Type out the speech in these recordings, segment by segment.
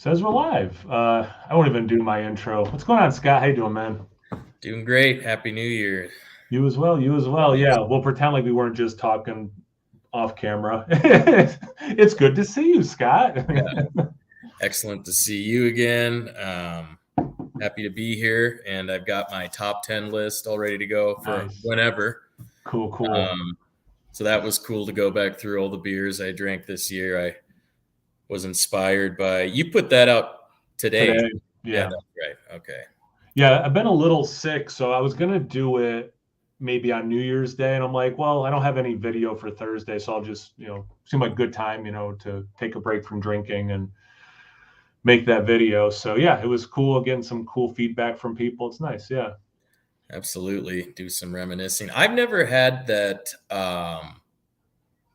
Says we're live. I won't even do my intro. What's going on, Scott? How you doing, man? Doing great. Happy New Year. You as well. You as well. Yeah, we'll pretend like we weren't just talking off camera. It's good to see you, Scott. Yeah, excellent to see you again. Happy to be here, and I've got my top 10 list all ready to go for Nice. whenever. Cool, cool. Um, so that was cool to go back through all the beers I drank this year. I was inspired by you put that up today. Today, Yeah, yeah. that's right. Okay. Yeah, I've been a little sick, so I was gonna do it maybe on New Year's Day, and I'm like, well, I don't have any video for Thursday, so I'll just, seem like a good time, to take a break from drinking and make that video. So yeah, it was cool getting some cool feedback from people. It's nice. Yeah. Absolutely. Do some reminiscing. I've never had that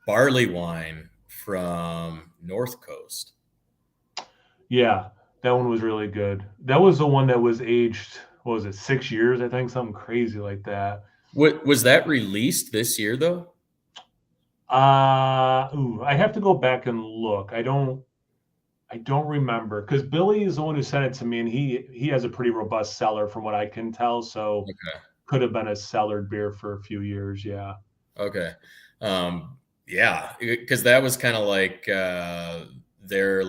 barley wine from North Coast. Yeah, that one was really good. That was the one that was aged, what was it, 6 years, I think, something crazy like that. What was that released this year though? I have to go back and look. I don't remember because Billy is the one who sent it to me, and he has a pretty robust cellar from what I can tell. So Okay. could have been a cellared beer for a few years. Yeah. Okay. Yeah, because that was kind of like their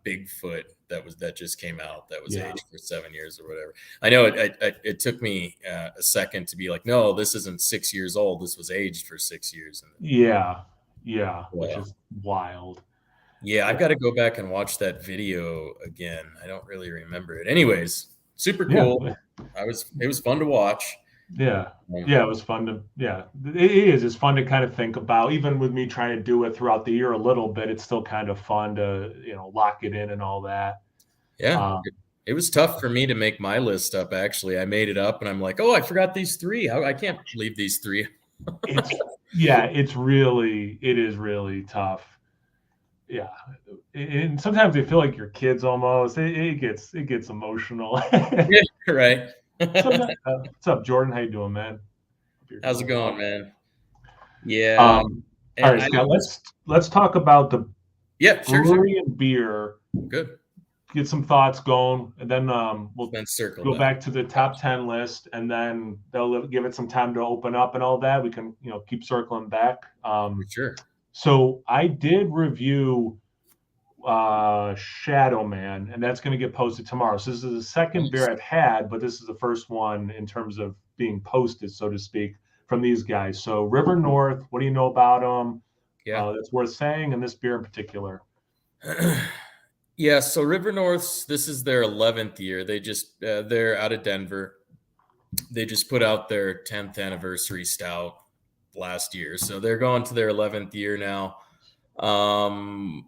Bigfoot that just came out that was Yeah. aged for 7 years or whatever. I know it took me a second to be like, no, this isn't 6 years old. This was aged for 6 years. And Yeah. Yeah. Which well, is wild. yeah, I've Yeah. got to go back and watch that video again. I don't really remember it. Anyways, super Yeah. cool. It was fun to watch. Yeah. Um, Yeah, it was fun to, yeah, it is. It's fun to kind of think about, even with me trying to do it throughout the year a little bit, it's still kind of fun to, lock it in and all that. Yeah, Um, it was tough for me to make my list up, actually. I made it up and I'm like, oh, I forgot these three. I can't leave these three. it's, yeah, it is really tough. Yeah. And sometimes they feel like your kids almost, it gets emotional. Yeah, right. Sometimes, what's up, Jordan? How you doing, man? Hope you're How's it doing going, well. man? Yeah. All And right, I Scott, was, let's talk about the yeah, sure. brewery and beer, Good. get some thoughts going, and then we'll Then circle go back. back to the top 10 list, and then they'll give it some time to open up and all that. We can, keep circling back. For sure. So I did review Shadow Man, and that's going to get posted tomorrow. So this is the second Nice. beer I've had, but this is the first one in terms of being posted, so to speak, from these guys. So River North, what do you know about them? Yeah. That's worth saying, and this beer in particular. Yeah, so River North's, this is their 11th year. They're out of Denver. They just put out their 10th anniversary stout last year. So they're going to their 11th year now. Um,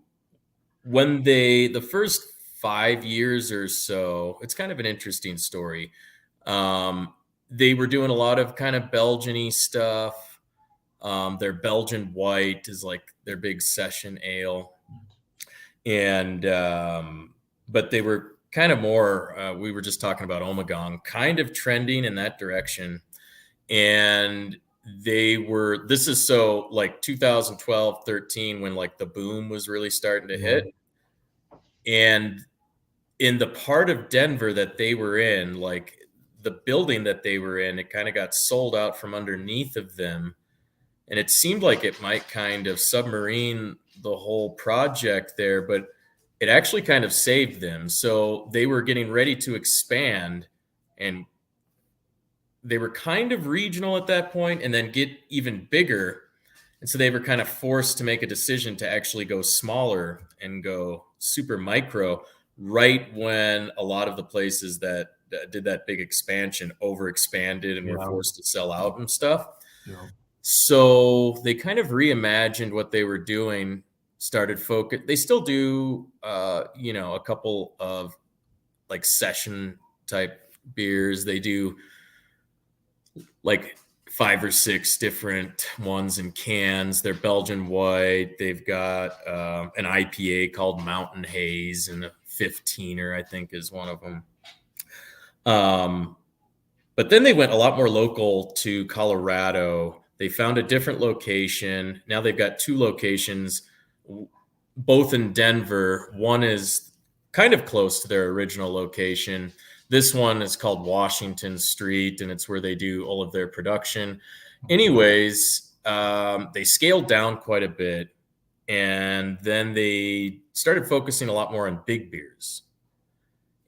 the first 5 years or so, it's kind of an interesting story. They were doing a lot of kind of Belgian-y stuff. Their Belgian white is like their big session ale. And, but they were kind of more, we were just talking about Ommegang, kind of trending in that direction. And this is so like 2012, 13, when like the boom was really starting to Yeah. hit. And in the part of Denver that they were in, like the building that they were in, it kind of got sold out from underneath of them. And it seemed like it might kind of submarine the whole project there, but it actually kind of saved them. So they were getting ready to expand, and they were kind of regional at that point and then get even bigger. And so they were kind of forced to make a decision to actually go smaller and go super micro right when a lot of the places that did that big expansion overexpanded and were Yeah. forced to sell out and stuff. Yeah. So they kind of reimagined what they were doing, started focus. They still do, a couple of like session type beers. They do like 5 or 6 different ones in cans. They're Belgian white. They've got an IPA called Mountain Haze, and a 15er, I think, is one of them. But then they went a lot more local to Colorado. They found a different location. Now they've got 2 locations, both in Denver. One is kind of close to their original location. This one is called Washington Street, and it's where they do all of their production. Anyways, they scaled down quite a bit, and then they started focusing a lot more on big beers.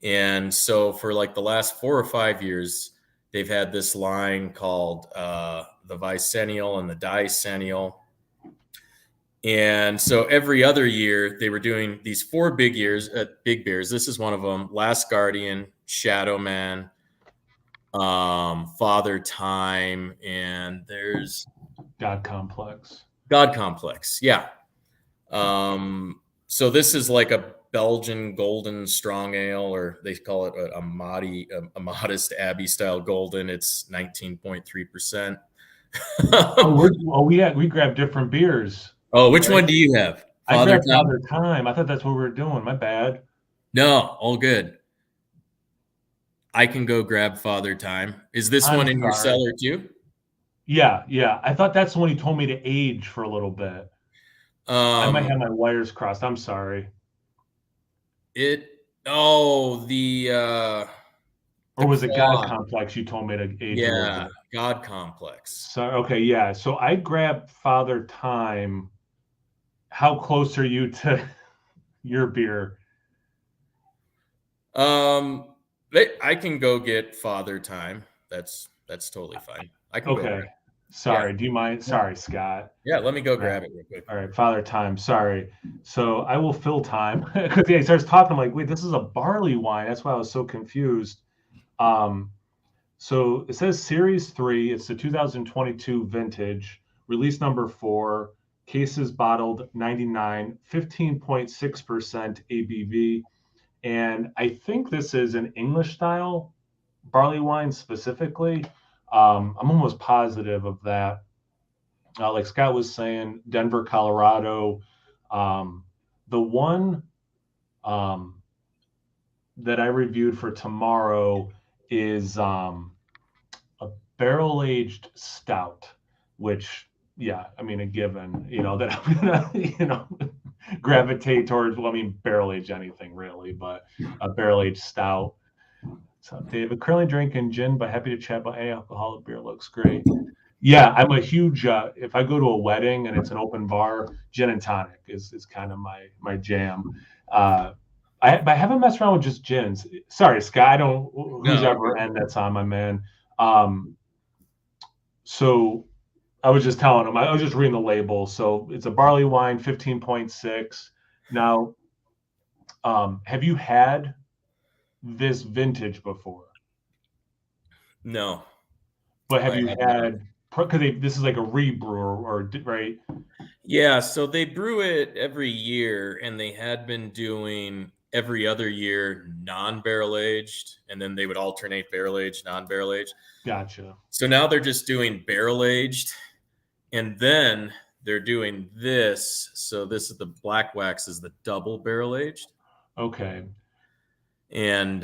And so for like the last 4 or 5 years, they've had this line called the Vicennial and the Dicennial. And so every other year they were doing these 4 big beers. This is one of them: Last Guardian, Shadow Man, Father Time, and there's God Complex. God Complex. Yeah. So this is like a Belgian golden strong ale, or they call it a modest Abbey style golden. It's 19.3%. We grabbed different beers. Oh, which one do you have? I grabbed Father Time. I thought that's what we were doing. My bad. No, all good. I can go grab Father Time. Is this one in your cellar too? Yeah. I thought that's the one you told me to age for a little bit. I might have my wires crossed. I'm sorry. Or was it God Complex you told me to age a little bit? God Complex. So, okay, yeah. So I grabbed Father Time. How close are you to your beer? I can go get Father Time. That's totally fine. I can go. Sorry. Yeah. Do you mind? Sorry, Scott. Yeah, let me go grab it real quick. All right, Father Time. Sorry. So I will fill time because he starts talking. I'm like, wait, this is a barley wine. That's why I was so confused. So it says Series 3. It's the 2022 vintage, release number 4. Cases bottled 99, 15.6% ABV. And I think this is an English style barley wine specifically. I'm almost positive of that. Like Scott was saying, Denver, Colorado. The one that I reviewed for tomorrow is a barrel-aged stout, which, yeah, I mean, a given, that I'm gonna, gravitate towards. Well, I mean, barrel-aged anything really, but a barrel-aged stout. So, David, currently drinking gin, but happy to chat about any alcoholic beer. Looks great. Yeah, I'm a huge. If I go to a wedding and it's an open bar, gin and tonic is kind of my jam. I haven't messed around with just gins. Sorry, Scott. I don't. Who's ever end that's on, my man. So I was just telling him. I was just reading the label. So it's a barley wine, 15.6. Now, have you had this vintage before? No. But have you had? Because this is like a rebrew, or right? Yeah, so they brew it every year, and they had been doing every other year non-barrel aged, and then they would alternate barrel aged, non-barrel aged. Gotcha. So now they're just doing barrel aged, and then they're doing this. So this is the black wax is the double barrel aged. Okay. And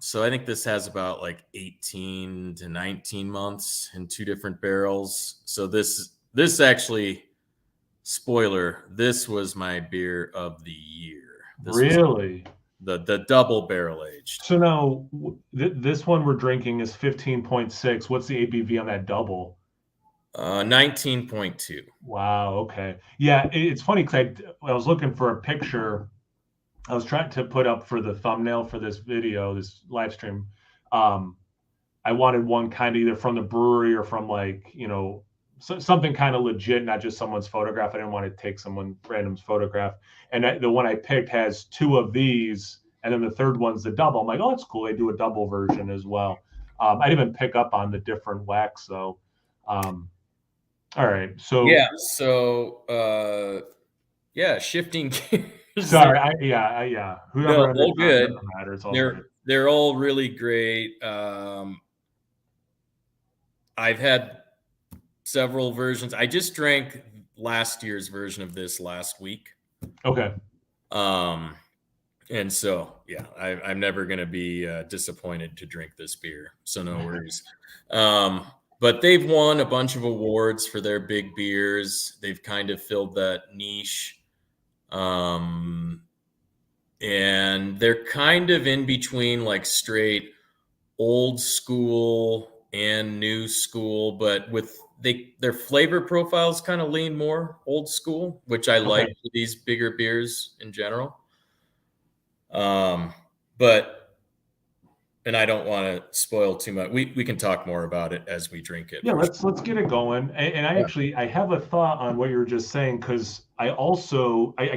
so I think this has about like 18 to 19 months in 2 different barrels. So this actually, spoiler, this was my beer of the year. Really? The double barrel aged. So now this one we're drinking is 15.6. What's the ABV on that double? 19.2. Wow. Okay. Yeah, it's funny because I was looking for a picture. I was trying to put up for the thumbnail for this video, this live stream. I wanted one kind of either from the brewery or from like, something kind of legit, not just someone's photograph. I didn't want to take someone random's photograph. And the one I picked has 2 of these, and then the third one's the double. I'm like, oh, that's cool. They do a double version as well. I didn't even pick up on the different wax though. All right. So yeah. So shifting gears. Sorry. Yeah. Whoever all good. Matters, all they're all really great. I've had several versions. I just drank last year's version of this last week. Okay. And so, yeah, I'm never going to be disappointed to drink this beer. So no worries. But they've won a bunch of awards for their big beers. They've kind of filled that niche. And and they're kind of in between like straight old school and new school, but with their flavor profiles kind of lean more old school, which I like Okay. for these bigger beers in general. But and I don't want to spoil too much. We can talk more about it as we drink it Yeah, for sure. let's get it going. And I Yeah. actually I have a thought on what you were just saying because I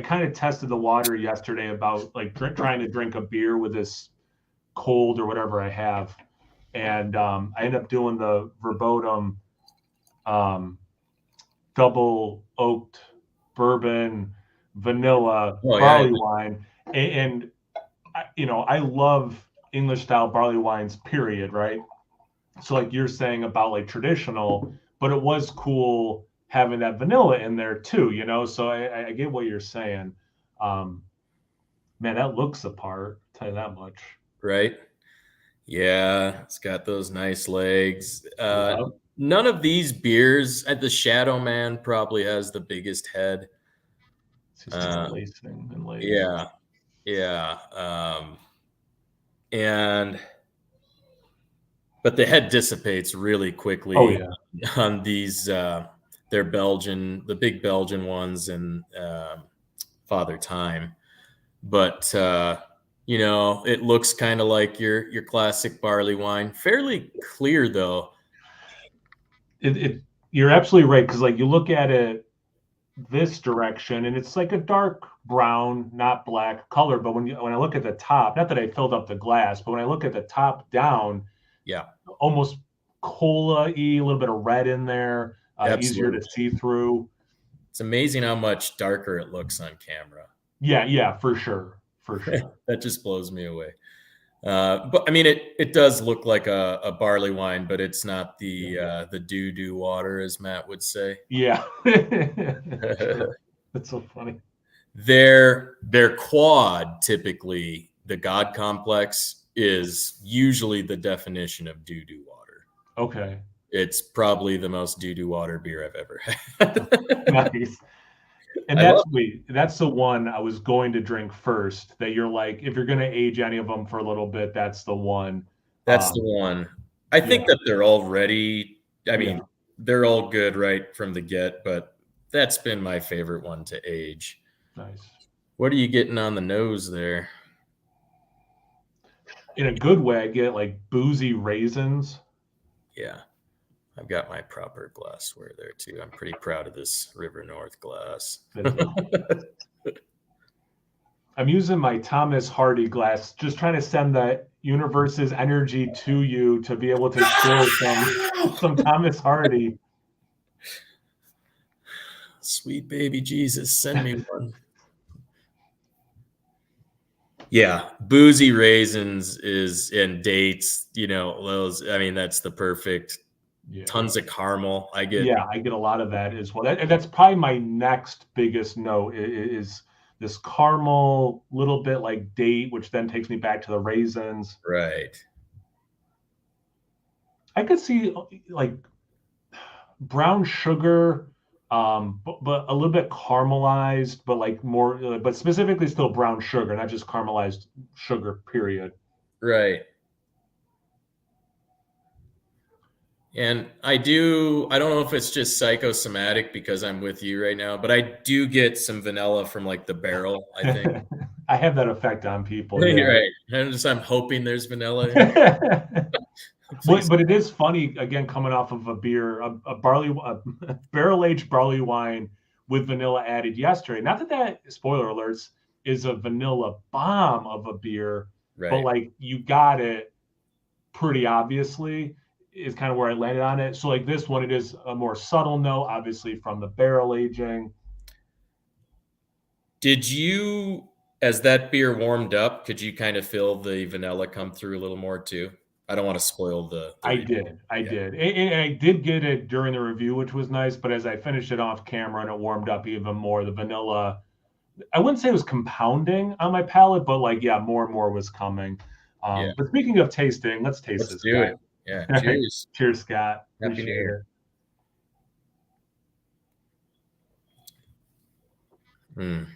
kind of tested the water yesterday about like trying to drink a beer with this cold or whatever I have, and I ended up doing the verboten um, double oaked bourbon vanilla Oh yeah. barley wine, and I love English style barley wines. Period. Right. So like you're saying about like traditional, but it was cool having that vanilla in there too. So I get what you're saying. Um, man, that looks the part. I'll tell you that much. Right. Yeah, it's got those nice legs. Yeah, None of these beers, the Shadow Man probably has the biggest head. it's just his Uh, lacing and legs. yeah, yeah, and but the head dissipates really Oh quickly yeah, on these. They're Belgian, the big Belgian ones, and Father Time. But it looks kind of like your classic barley wine. Fairly clear though. it you're absolutely right because like you look at it this direction and it's like a dark brown, not black color. But when I look at the top, not that I filled up the glass, but when I look at the top down, Yeah, almost cola-y, a little bit of red in there, easier absolutely. to see through. It's amazing how much darker it looks on camera. Yeah, yeah, for sure, for sure. That just blows me away. But I mean, it does look like a barley wine, but it's not Yeah, the doo doo water, as Matt would say. yeah. True. That's so funny. Their quad, typically the God Complex, is usually the definition of doo doo water. Okay, It's probably the most doo doo water beer I've ever had. nice. And I love. that's the one I was going to drink first. That you're like, if you're going to age any of them for a little bit, that's the one. That's the one. I Yeah, think that they're already. I yeah, mean, they're all good right from the get, but that's been my favorite one to age. nice. What are you getting on the nose there? In a good way, I get like boozy raisins. Yeah, I've got my proper glassware there too. I'm pretty proud of this River North glass. That's I'm using my Thomas Hardy glass, just trying to send the universe's energy to you to be able to share some Thomas Hardy. Sweet baby Jesus, send me one. Yeah, boozy raisins is and dates, those. I mean, that's the perfect. Yeah. Tons of caramel. I get. Yeah, I get a lot of that as well. And that's probably my next biggest note is this caramel, little bit like date, which then takes me back to the raisins. Right. I could see like brown sugar, but a little bit caramelized, but like more, but specifically still brown sugar, not just caramelized sugar. Period. Right. And I don't know if it's just psychosomatic because I'm with you right now, but I do get some vanilla from like the barrel, I think. I have that effect on people. Yeah. Right. I'm hoping there's vanilla in it. Please. But it is funny again coming off of a beer, a barrel aged barley wine with vanilla added yesterday. Not that spoiler alerts is a vanilla bomb of a beer, but Right. like you got it pretty obviously is kind of where I landed on it. So like this one, it is a more subtle note, obviously from the barrel aging. Did you, as that beer warmed up, could you kind of feel the vanilla come through a little more too? I don't want to spoil the I review. did. I Yeah. did. And I did get it during the review, which was nice. But as I finished it off camera and it warmed up even more, the vanilla, I wouldn't say it was compounding on my palate, but like, yeah, more and more was coming. Yeah. But speaking of tasting, let's taste Let's this do guy. it. Yeah. All right. Cheers. Cheers, Scott. Happy New Appreciate Year. it. Mm.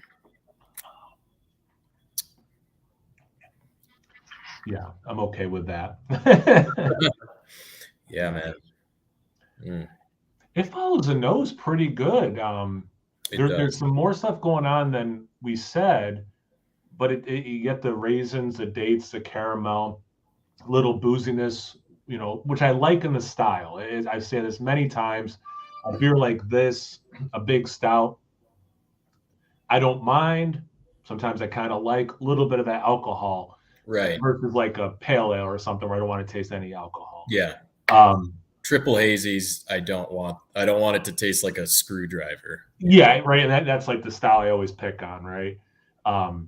Yeah, I'm okay with that. Yeah, man. Mm, It follows the nose pretty good. it There's does. some more stuff going on than we said, but you get the raisins, the dates, the caramel, little booziness, which I like in the style. I've said this many times. A beer like this, a big stout, I don't mind. Sometimes I kind of like a little bit of that alcohol Right. versus like a pale ale or something where I don't want to taste any alcohol. Yeah. Um, Triple hazies, I don't want it to taste like a screwdriver. yeah, right. And that's like the style I always pick on, right? Um,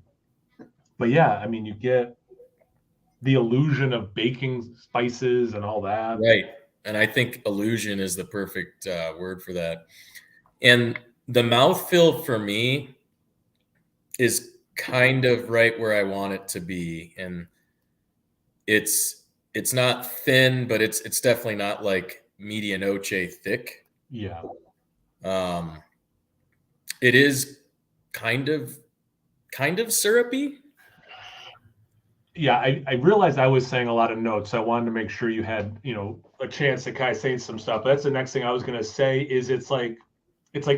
but yeah, I mean, you get the illusion of baking spices and all that. Right. And I think illusion is the perfect word for that. And the mouthfeel for me is kind of right where I want it to be. And it's not thin, but it's definitely not like medianoche thick. Yeah. Um, it is kind of syrupy. Yeah, I realized I was saying a lot of notes. So I wanted to make sure you had, a chance to kind of say some stuff. But that's the next thing I was gonna say is it's like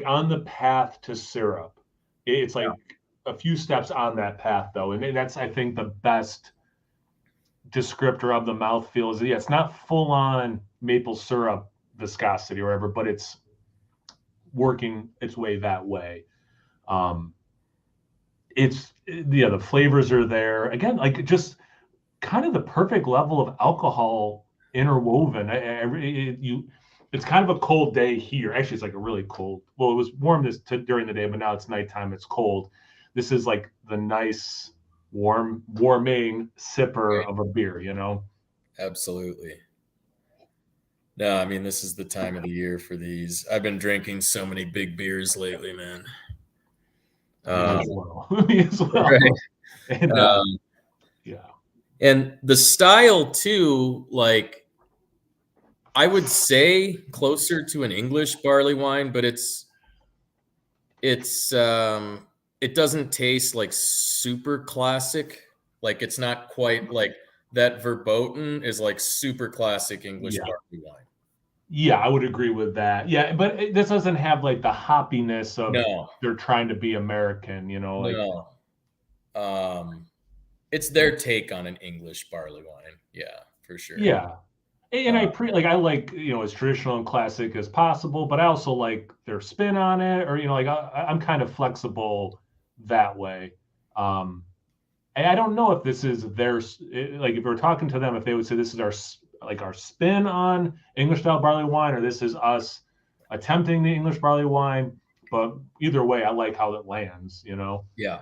on the path to syrup. It's like a few steps on that path though. And that's I think the best descriptor of the mouthfeel is yeah, it's not full on maple syrup viscosity or whatever, but it's working its way that way. Um, it's yeah, the flavors are there again, like just kind of the perfect level of alcohol interwoven. It's kind of a cold day here. Actually, it's like a really cold. Well, it was warm during the day, but now it's nighttime. It's cold. This is like the nice, warming sipper Right. of a beer. Absolutely. No, I mean this is the time of the year for these. I've been drinking so many big beers lately, man. Me Um, as well. Me as well. right. And Um, yeah, and the style too, like I would say closer to an English barley wine, but it's it doesn't taste like super classic. Like it's not quite like that verboten is like super classic English yeah. barley wine. Yeah, I would agree with that. Yeah, but this doesn't have like the hoppiness of No, they're trying to be American, like no. It's their take on an English barley wine. Yeah, for sure. yeah. And Uh, I like, as traditional and classic as possible, but I also like their spin on it, or like I'm kind of flexible that way. Um, and I don't know if this is like if we're talking to them, if they would say this is our spin on English style barley wine, or this is us attempting the English barley wine. But either way, I like how it lands. yeah,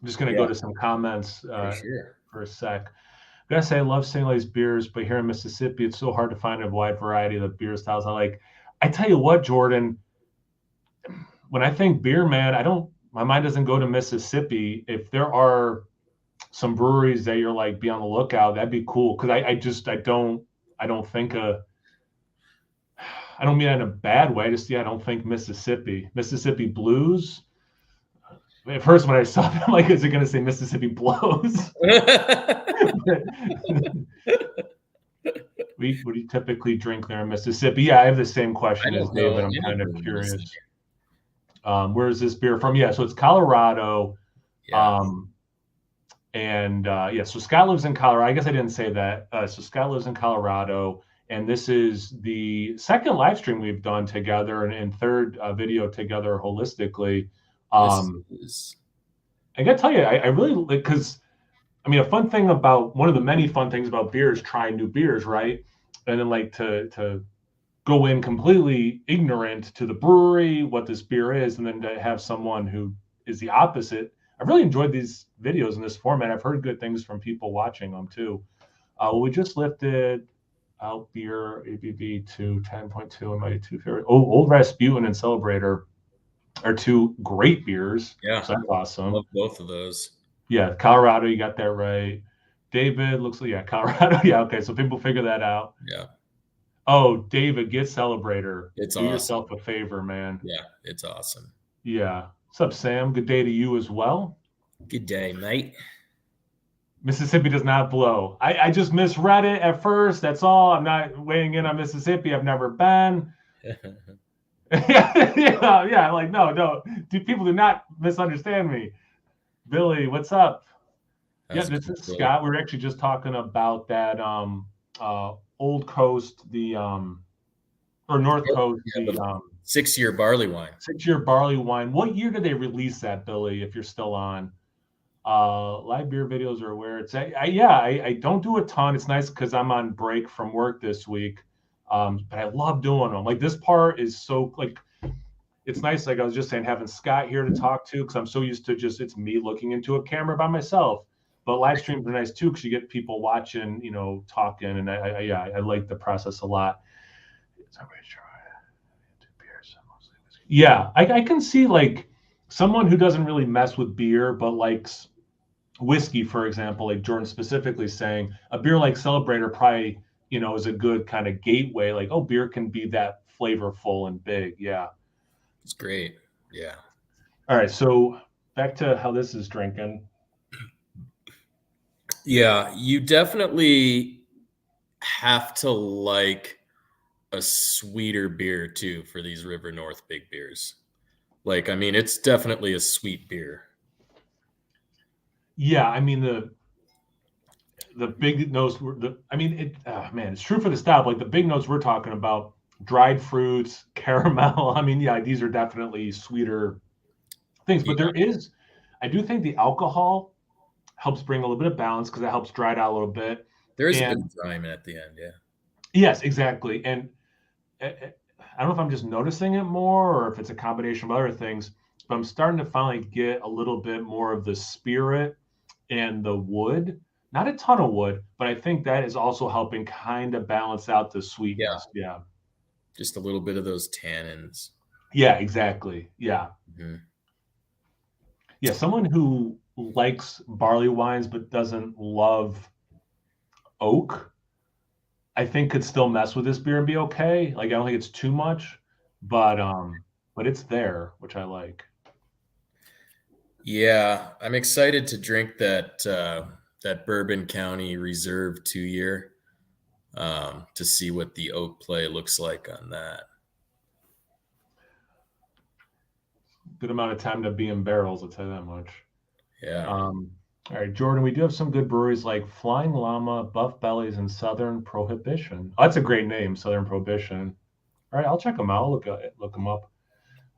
I'm just gonna go yeah, to some comments for sure. for a sec. I gotta say, I love St. Louis beers, but here in Mississippi, it's so hard to find a wide variety of the beer styles I like. I tell you what, Jordan, when I think beer, man, my mind doesn't go to Mississippi. If there are some breweries that you're like, be on the lookout, that'd be cool. Cause I don't think I don't mean that in a bad way. Yeah, I don't think Mississippi blues. At first, when I saw it, I'm like, is it going to say Mississippi blows? What do you typically drink there in Mississippi? Yeah, I have the same I question as don't know David. I'm any kind of breweries. curious. Where is this beer from? Yeah, so it's Colorado. Yeah, Yeah, so Scott lives in Colorado. I guess I didn't say that. So Scott lives in Colorado, and this is the second live stream we've done together and third video together holistically. this Um, is I gotta tell you, I really because I mean, one of the many fun things about beer is trying new beers, right? And then like to go in completely ignorant to the brewery, what this beer is, and then to have someone who is the opposite. I've really enjoyed these videos in this format. I've heard good things from people watching them too. We just lifted out beer ABV to 10.2 and my two favorite. Oh, Old Rasputin and Celebrator are two great beers. yeah. So that's awesome. Love both of those. Yeah, Colorado, you got that right. David looks like, yeah, Colorado. Yeah, okay. So people figure that out. Yeah, Oh, David, get Celebrator. it's Do awesome. yourself a favor, man. Yeah, it's awesome. Yeah. What's up, Sam? Good day to you as well. Good day, mate. Mississippi does not blow. I just misread it at first. That's all. I'm not weighing in on Mississippi. I've never been. yeah. Like, no. People do not misunderstand me. Billy, what's up? Yeah, That's this cool, is Billy. Scott. We were actually just talking about that Old Coast, the or North Coast, Yeah, the the 6-year barley wine. 6-year barley wine. What year did they release that, Billy? If you're still on, live beer videos are where it's at. I don't do a ton. It's nice because I'm on break from work this week, but I love doing them. Like this part is so like it's nice. Like I was just saying, having Scott here to talk to because I'm so used to just it's me looking into a camera by myself. But live streams are nice too because you get people watching, talking, and I like the process a lot. Yeah, I can see like someone who doesn't really mess with beer but likes whiskey, for example, like Jordan specifically saying a beer like Celebrator probably, is a good kind of gateway. Like, oh, beer can be that flavorful and big. Yeah. It's great. Yeah. All right. So back to how this is drinking. Yeah, you definitely have to like a sweeter beer too for these River North big beers. Like, I mean, it's definitely a sweet beer. Yeah, I mean the big notes. Man, it's true for the style. Like the big notes we're talking about, dried fruits, caramel. I mean, yeah, these are definitely sweeter things. But Yeah, I do think the alcohol helps bring a little bit of balance because it helps dry it out a little bit. there is a bit And of drying at the end. Yeah. yes, exactly. And I don't know if I'm just noticing it more or if it's a combination of other things, but I'm starting to finally get a little bit more of the spirit and the wood. Not a ton of wood, but I think that is also helping kind of balance out the Yeah. sweetness. Yeah. Just a little bit of those tannins. Yeah, exactly. Yeah. Mhm. Yeah. Someone who likes barley wines but doesn't love oak, I think could still mess with this beer and be okay. Like I don't think it's too much, but it's there, which I like. Yeah, I'm excited to drink that Bourbon County Reserve 2-year to see what the oak play looks like on that. Good amount of time to be in barrels, I'll tell you that much. Yeah. All right, Jordan, we do have some good breweries like Flying Llama, Buff Bellies, and Southern Prohibition. Oh, that's a great name, Southern Prohibition. All right, I'll check them out. I'll look them up.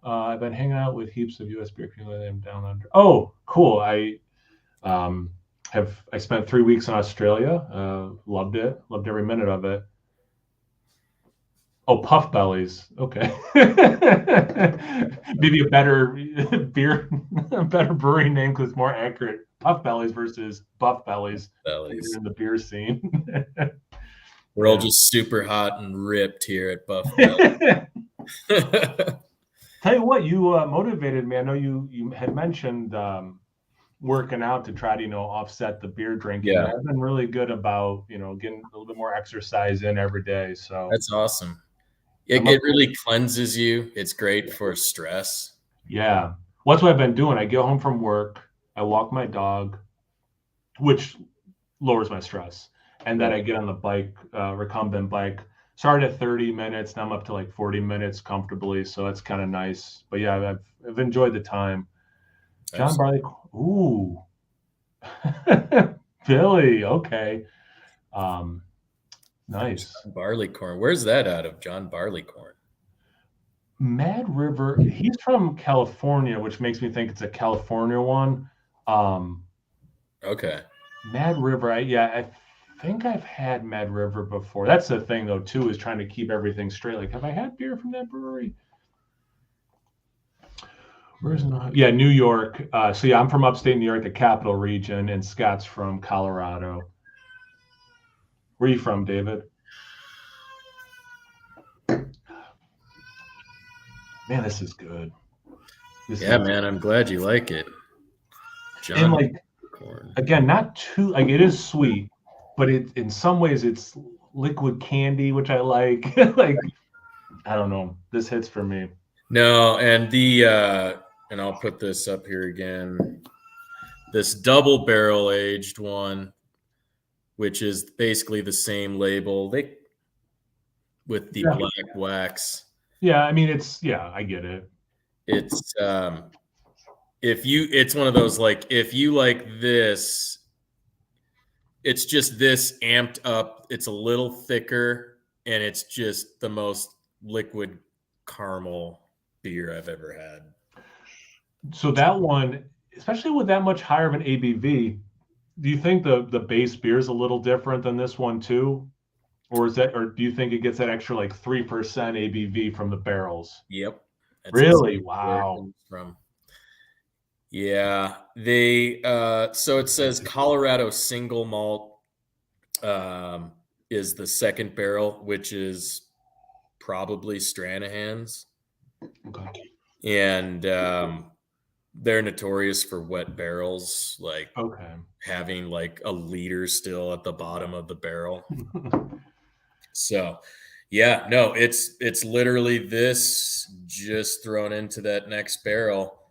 I've been hanging out with heaps of U.S. beer community down under. Oh, cool. Um, I spent 3 weeks in Australia. Loved it. Loved every minute of it. Oh, Puff Bellies. Okay. Maybe a better beer, a better brewery name because it's more accurate. Puff Bellies versus Buff Bellies. Bellies. In the beer scene. We're all just super hot and ripped here at Buff Belly. Tell you what, you motivated me. I know you had mentioned working out to try to offset the beer drinking. Yeah, I've been really good about getting a little bit more exercise in every day. So that's awesome. It really cleanses you. It's great for stress. Yeah. Well, that's what I've been doing. I get home from work, I walk my dog, which lowers my stress. And then I get on the bike, recumbent bike. Started at 30 minutes. Now I'm up to like 40 minutes comfortably. So that's kind of nice. But yeah, I've enjoyed the time. John Barley. Ooh. Billy. Okay. Nice. John Barleycorn. Where's that out of? John Barleycorn. Mad River. He's from California, which makes me think it's a California one. Okay. Mad River. I think I've had Mad River before. That's the thing, though, too, is trying to keep everything straight. Like, have I had beer from that brewery? Where's not? Yeah, New York. So yeah, I'm from upstate New York, the capital region, and Scott's from Colorado. Where are you from, David? Man, this is good. Man, I'm glad you like it. John and like Barleycorn. Again, not too like it is sweet, but it in some ways it's liquid candy, which I like. Like I don't know. This hits for me. No, and and I'll put this up here again. this double barrel aged one, which is basically the same label with the Yeah. black wax. Yeah. I mean, I get it. It's it's one of those, like, if you like this, it's just this amped up. It's a little thicker, and it's just the most liquid caramel beer I've ever had. So that one, especially with that much higher of an ABV, do you think the base beer is a little different than this one too? Or do you think it gets that extra like 3% ABV from the barrels? Yep. That's Really? exactly where it Wow. comes from. Yeah. They so it says Colorado single malt is the second barrel, which is probably Stranahan's. Okay. And they're notorious for wet barrels, like Okay. having like a liter still at the bottom of the barrel. So, yeah, no, it's literally this just thrown into that next barrel,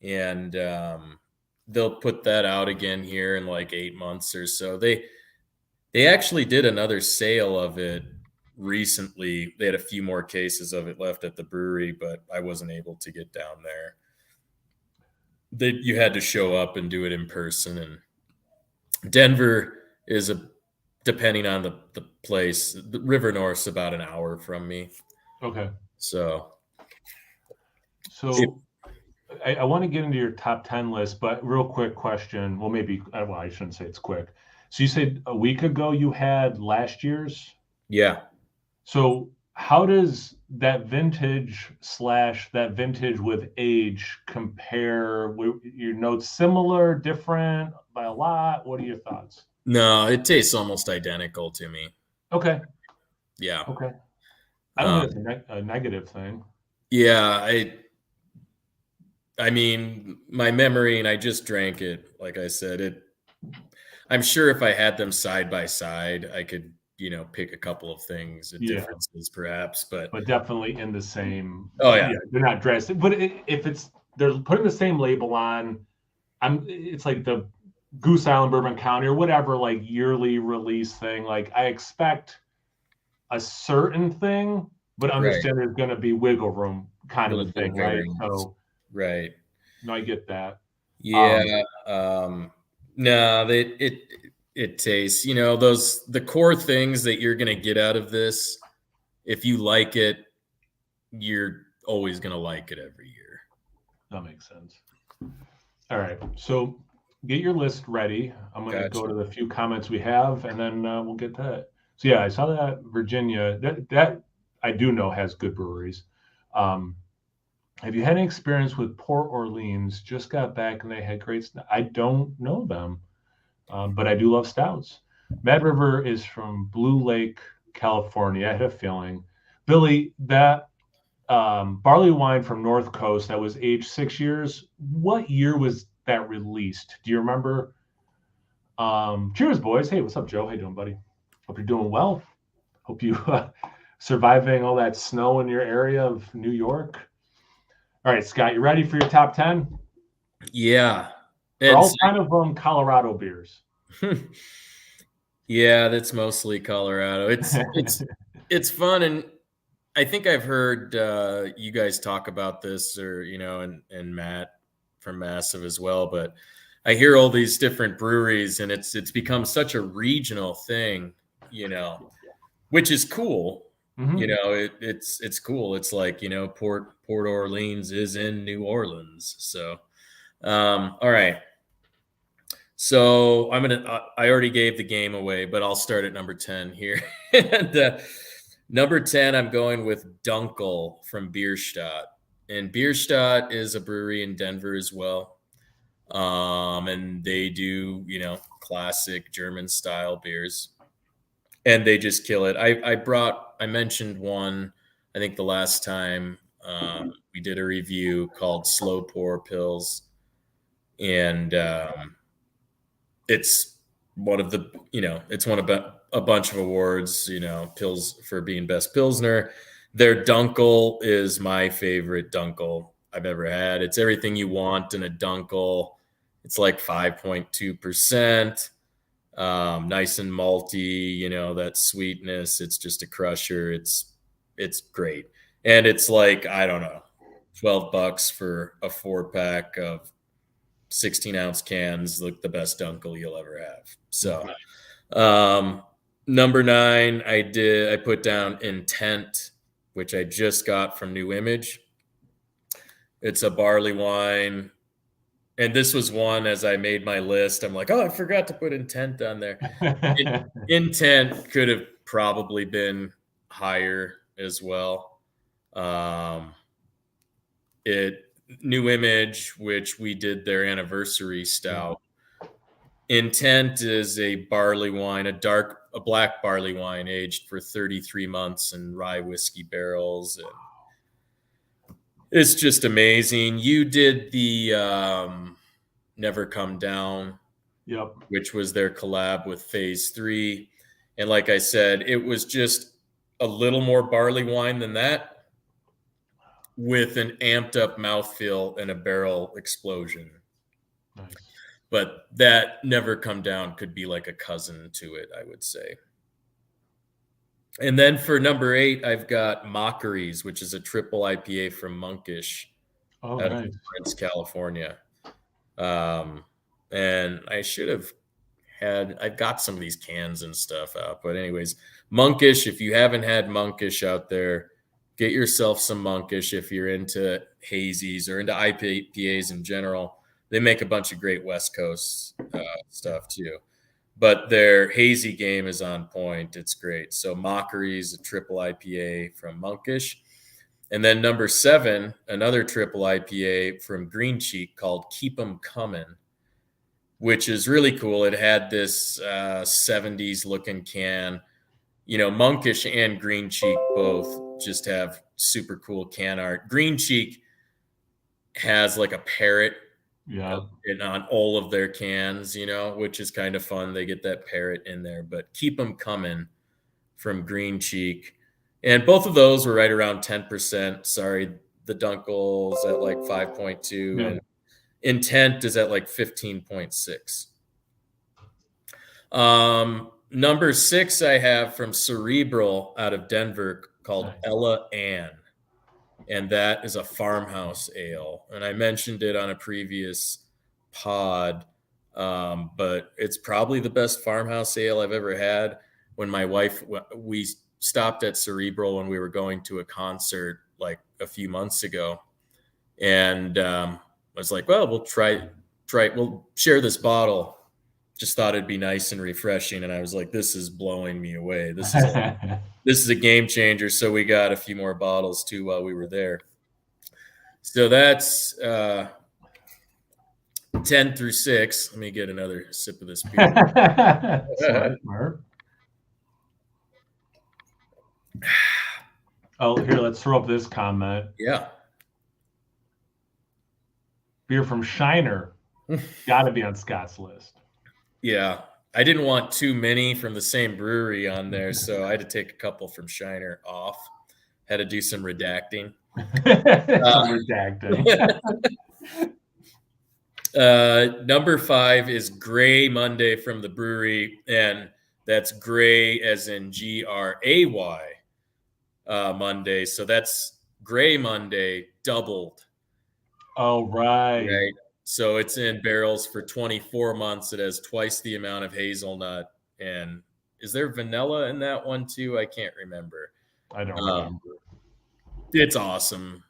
and they'll put that out again here in like 8 months or so. They actually did another sale of it recently. They had a few more cases of it left at the brewery, but I wasn't able to get down there. You had to show up and do it in person, and Denver is depending on the place, the River North's about an hour from me. Okay. So So I want to get into your top 10 list, but real quick question. Well, maybe, well, I shouldn't say it's quick. So you said a week ago you had last year's. yeah. So how does that vintage with age compare? Your notes similar, different by a lot? What are your thoughts? No, it tastes almost identical to me. Okay. Yeah. Okay. I don't think that's a negative thing. Yeah, I mean, my memory, and I just drank it, like I said, I'm sure if I had them side by side, I could, pick a couple of things, Yeah. differences perhaps, but But definitely in the same. oh yeah. Yeah, they're not dressed. But if they're putting the same label on, it's like the Goose Island Bourbon County or whatever, like yearly release thing. Like I expect a certain thing, but Right. understand there's going to be wiggle room kind of a Little thing, right? variants. So Right. no, I get that. Yeah. Um, No, it tastes, the core things that you're gonna get out of this. If you like it, you're always gonna like it every year. that makes sense. All right, so get your list ready. I'm going to go Gotcha. to the few comments we have, and then we'll get that. So yeah, I saw that Virginia. That I do know has good breweries. Um, have you had any experience with Port Orleans? Just got back and they had great. I don't know them, but I do love stouts. Mad River is from Blue Lake, California. I had a feeling, Billy, that barley wine from North Coast that was aged 6 years. What year was that released? Do you remember? Cheers, boys. Hey, what's up, Joe? How you doing, buddy? Hope you're doing well. Hope you surviving all that snow in your area of New York. All right, Scott, you ready for your top 10? Yeah. They're And all kind of Colorado beers. yeah, that's mostly Colorado. It's fun, and I think I've heard you guys talk about this, or and Matt from Massive as well. But I hear all these different breweries, and it's become such a regional thing, which is cool. Mm-hmm. It's cool. It's like Port Orleans is in New Orleans. So, all right. So I already gave the game away, but I'll start at number 10 here. And number 10, I'm going with Dunkel from Bierstadt. And Bierstadt is a brewery in Denver as well. And they do, classic German style beers. And they just kill it. I mentioned one, I think the last time we did a review called Slow Pour Pills. And it's one of the, it's won a bunch of awards, pills for being best Pilsner. Their Dunkel is my favorite Dunkel I've ever had. It's everything you want in a Dunkel. It's like 5.2%. Nice and malty, that sweetness. It's just a crusher. It's great. And it's like, I don't know, $12 for a 4-pack of 16-ounce cans, like the best Dunkel you'll ever have. So, number 9, I put down Intent, which I just got from New Image. It's a barley wine. And this was one, as I made my list, I'm like, oh, I forgot to put Intent on there. Intent could have probably been higher as well. New Image, which we did their anniversary stout. Intent is a barley wine, a black barley wine aged for 33 months in rye whiskey barrels. And it's just amazing. You did the Never Come Down, Yep. which was their collab with Phase 3. And like I said, it was just a little more barley wine than that, with an amped up mouthfeel and a barrel explosion. Nice. But that Never Come Down could be like a cousin to it, I would say. And then for number 8, I've got Mockeries, which is a triple IPA from Monkish out of Lawrence, California. And I should have I've got some of these cans and stuff out. But anyways, Monkish, if you haven't had Monkish out there, get yourself some Monkish if you're into hazies or into IPAs in general. They make a bunch of great West Coast stuff too. But their hazy game is on point. It's great. So Mockeries, a triple IPA from Monkish. And then number 7, another triple IPA from Green Cheek called Keep 'Em Comin', which is really cool. It had this 70s looking can. Monkish and Green Cheek both just have super cool can art. Green Cheek has like a parrot on all of their cans, which is kind of fun. They get that parrot in there. But Keep 'Em Comin' from Green Cheek. And both of those were right around 10%. Sorry, the Dunkel's at like 5.2 and Intent is at like 15.6. Number 6 I have from Cerebral out of Denver called Ella Ann. And that is a farmhouse ale. And I mentioned it on a previous pod, but it's probably the best farmhouse ale I've ever had. When my wife, we stopped at Cerebral when we were going to a concert like a few months ago. And I was like, well, we'll we'll share this bottle. Just thought it'd be nice and refreshing. And I was like, this is blowing me away. This is a game changer. So we got a few more bottles too while we were there. So that's 10 through 6. Let me get another sip of this beer. Smart. Oh, here, let's throw up this comment. Yeah. Beer from Shiner. Got to be on Scott's list. Yeah. I didn't want too many from the same brewery on there, so I had to take a couple from Shiner off. Had to do some redacting. Number 5 is Gray Monday from the brewery, and that's Gray as in Gray Monday. So that's Gray Monday doubled. Oh, right. So it's in barrels for 24 months. It has twice the amount of hazelnut. And is there vanilla in that one too? I can't remember. I don't remember. It's awesome.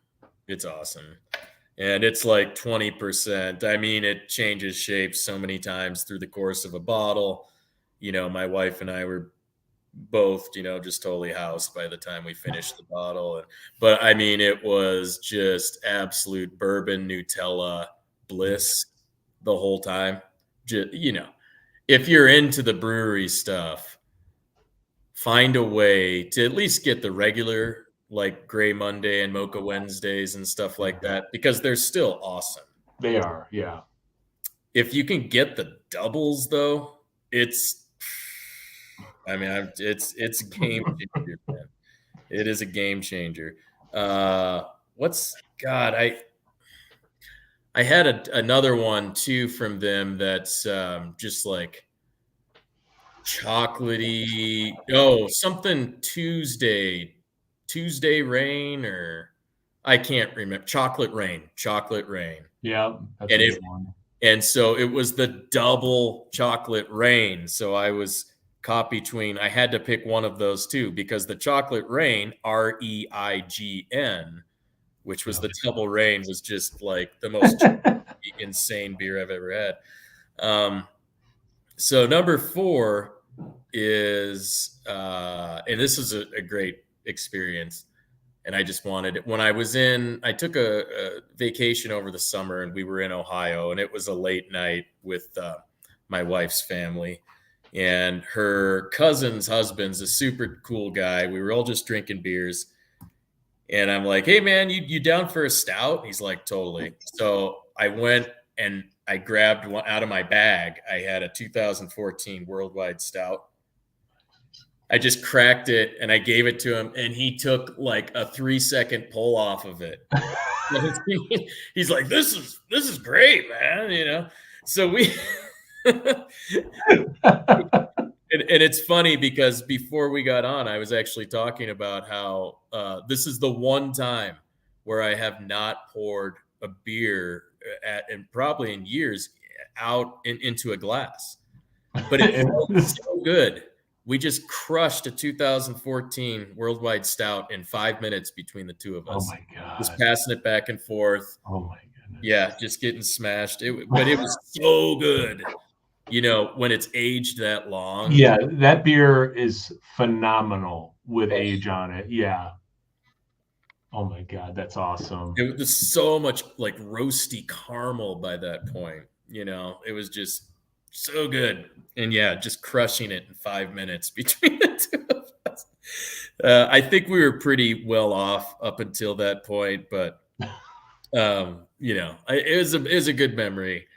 It's awesome. And it's like 20%. I mean, it changes shapes so many times through the course of a bottle. My wife and I were both, just totally housed by the time we finished the bottle. But I mean, it was just absolute bourbon Nutella bliss the whole time. Just, if you're into the brewery stuff, find a way to at least get the regular, like Gray Monday and Mocha Wednesdays and stuff like that, because they're still awesome. They are, yeah. If you can get the doubles, though, it's a game changer, man. It is a game changer. I had another one too from them that's just like chocolatey. Oh, something Tuesday rain, or I can't remember. Chocolate rain, Yeah, that's a and good one. so it was the double chocolate rain. So I was caught between. I had to pick one of those two because the chocolate rain, REIGN, which was Yeah. the double rain, was just like the most insane beer I've ever had. So number 4 is, and this is a great experience, and I just wanted it. When I took a vacation over the summer, and we were in Ohio, and it was a late night with my wife's family, and her cousin's husband's a super cool guy. We were all just drinking beers, and I'm like, "Hey man, you down for a stout?" He's like, "Totally." So I went and I grabbed one out of my bag. I had a 2014 Worldwide Stout. I just cracked it and I gave it to him, and he took like a 3-second pull off of it. He's like, "This is great, man." So we. And it's funny because before we got on, I was actually talking about how this is the one time where I have not poured a beer and probably in years out into a glass, but it felt so good. We just crushed a 2014 Worldwide Stout in 5 minutes between the two of Oh us, my just God. passing it back and forth. Oh my goodness. Yeah, just getting smashed. But it was so good. When it's aged that long. Yeah, that beer is phenomenal with Oh, age on it. Yeah. Oh my God, that's awesome. it was so much like roasty caramel by that point. It was just so good. And yeah, just crushing it in 5 minutes between the two of us. I think we were pretty well off up until that point, but it was a good memory.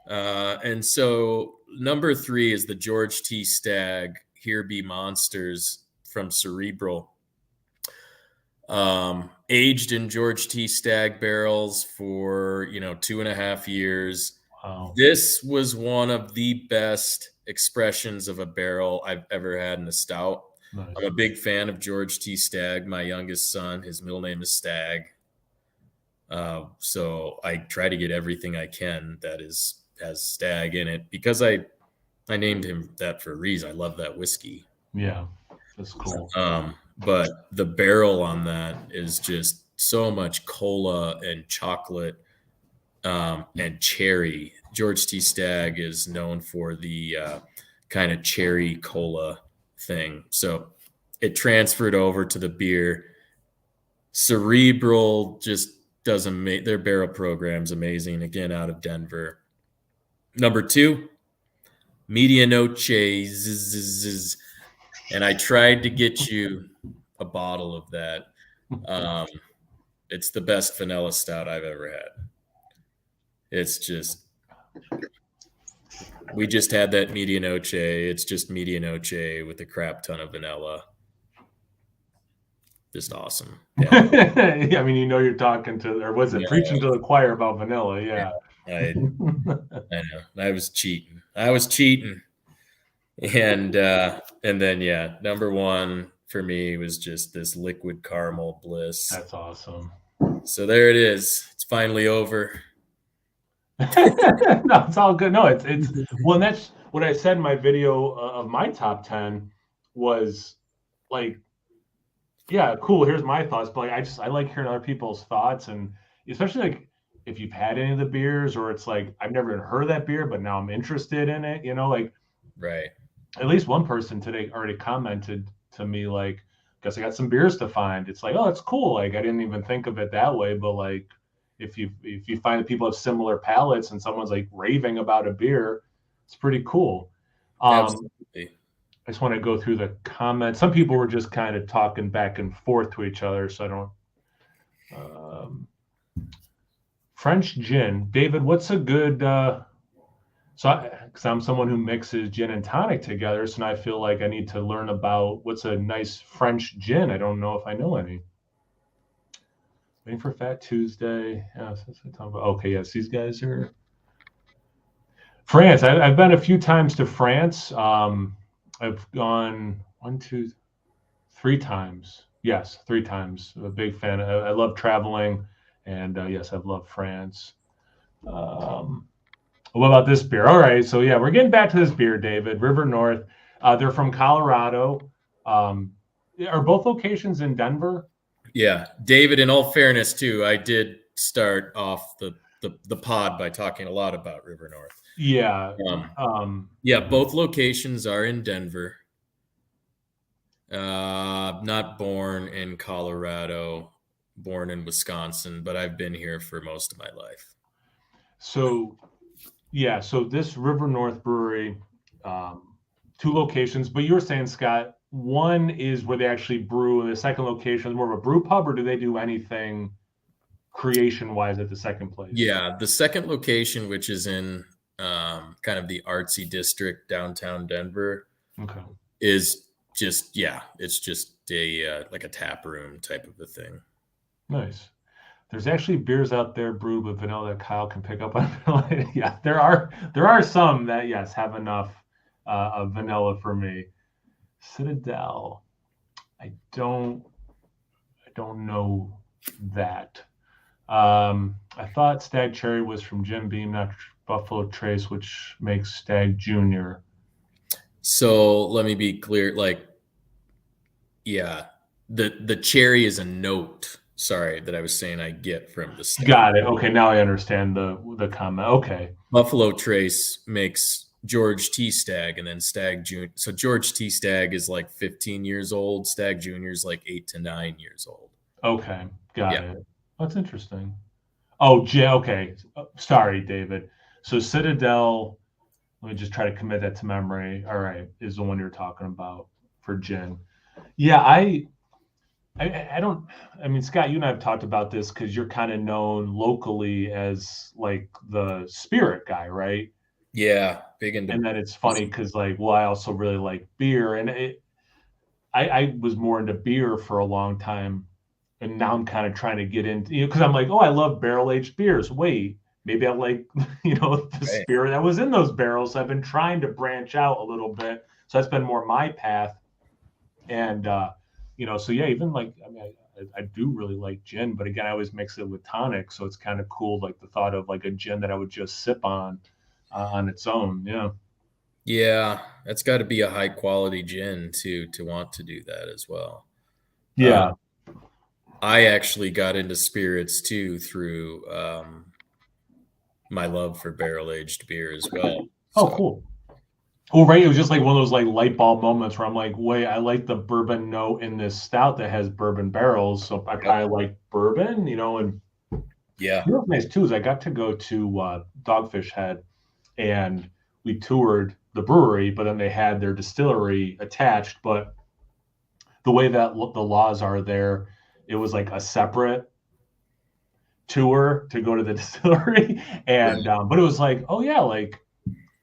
And so number 3 is the George T. Stagg Here Be Monsters from Cerebral. Aged in George T. Stagg barrels for 2.5 years. Wow. This was one of the best expressions of a barrel I've ever had in a stout. Nice. I'm a big fan of George T. Stagg. My youngest son, his middle name is Stagg. So I try to get everything I can that has Stagg in it because I named him that for a reason. I love that whiskey. Yeah, that's cool. But the barrel on that is just so much cola and chocolate and cherry. George T. Stagg is known for the kind of cherry cola thing. So it transferred over to the beer. Cerebral just doesn't make their barrel program's amazing. Again, out of Denver. Number 2, Medianoche. And I tried to get you a bottle of that. It's the best vanilla stout I've ever had. It's just, we just had that Medianoche. It's just Medianoche with a crap ton of vanilla. Just awesome. Yeah. I mean, you're talking to, or was it preaching to the choir about vanilla? Yeah. I know. I was cheating. And then number 1 for me was just this liquid caramel bliss. That's awesome. So there it is. It's finally over. No, it's all good. No, it's well, and that's what I said in my video of my top 10 was like, yeah, cool. Here's my thoughts, but like, I like hearing other people's thoughts, and especially like if you've had any of the beers, or it's like I've never even heard of that beer, but now I'm interested in it. Like Right. At least one person today already commented to me like, "Guess I got some beers to find." It's like, oh, that's cool. Like I didn't even think of it that way, but like if you find that people have similar palates and someone's like raving about a beer, it's pretty cool. Absolutely. I just want to go through the comments. Some people were just kind of talking back and forth to each other, so I don't. French gin, David. What's a good? Because I'm someone who mixes gin and tonic together, so now I feel like I need to learn about what's a nice French gin. I don't know if I know any. waiting for Fat Tuesday. Yeah, okay, yes, these guys are France. I've been a few times to France. I've gone one, two, three times. Yes, three times. I'm a big fan. I love traveling, and yes, I've loved France. Um, what about this beer? All right, so yeah, we're getting back to this beer, David. River North. They're from Colorado. Um, are both locations in Denver? Yeah, David. In all fairness, too, I did start off the pod by talking a lot about River North. Yeah. Yeah, both locations are in Denver. Not born in Colorado, born in Wisconsin, but I've been here for most of my life. So, yeah, so this River North Brewery, two locations, but you were saying, Scott, one is where they actually brew, and the second location is more of a brew pub, or do they do anything creation wise at the second place? Yeah, the second location, which is in kind of the artsy district downtown Denver, Okay. is just it's just a like a tap room type of a thing. Nice. There's actually beers out there brewed with vanilla that Kyle can pick up on. Yeah, there are some that yes have enough of vanilla for me. Citadel, I don't know that. I thought Stag Cherry was from Jim Beam, not Buffalo Trace, which makes Stag Junior. So let me be clear, like, yeah, the cherry is a note. Sorry, that I was saying I get from the Stag. Got it. Okay, now I understand the comment. Okay. Buffalo Trace makes George T. Stag and then Stag Junior. So George T. Stag is like 15 years old. Stag Junior is like 8 to 9 years old. Okay, got it. That's interesting. Oh, okay. Sorry, David. So Citadel, let me just try to commit that to memory. All right, is the one you're talking about for gin. Yeah, I don't. I mean, Scott, you and I have talked about this because you're kind of known locally as like the spirit guy, right? Yeah, big into. And then it's funny because like, well, I also really like beer, and I was more into beer for a long time, and now I'm kind of trying to get into, because I'm like, oh, I love barrel aged beers. Wait, maybe I like, the spirit that was in those barrels. So I've been trying to branch out a little bit. So that's been more my path. And, so yeah, even like, I mean, I do really like gin, but again, I always mix it with tonic. So it's kind of cool, like the thought of like a gin that I would just sip on its own. Yeah. Yeah, that's got to be a high quality gin to want to do that as well. Yeah. I actually got into spirits too through my love for barrel aged beer as well. Oh, cool. Oh, right. It was just like one of those like light bulb moments where I'm like, wait, I like the bourbon note in this stout that has bourbon barrels. So I kind of like bourbon, and yeah. You know what's nice too is I got to go to Dogfish Head, and we toured the brewery, but then they had their distillery attached. But the way that the laws are there, it was like a separate tour to go to the distillery, and but it was like, oh yeah, like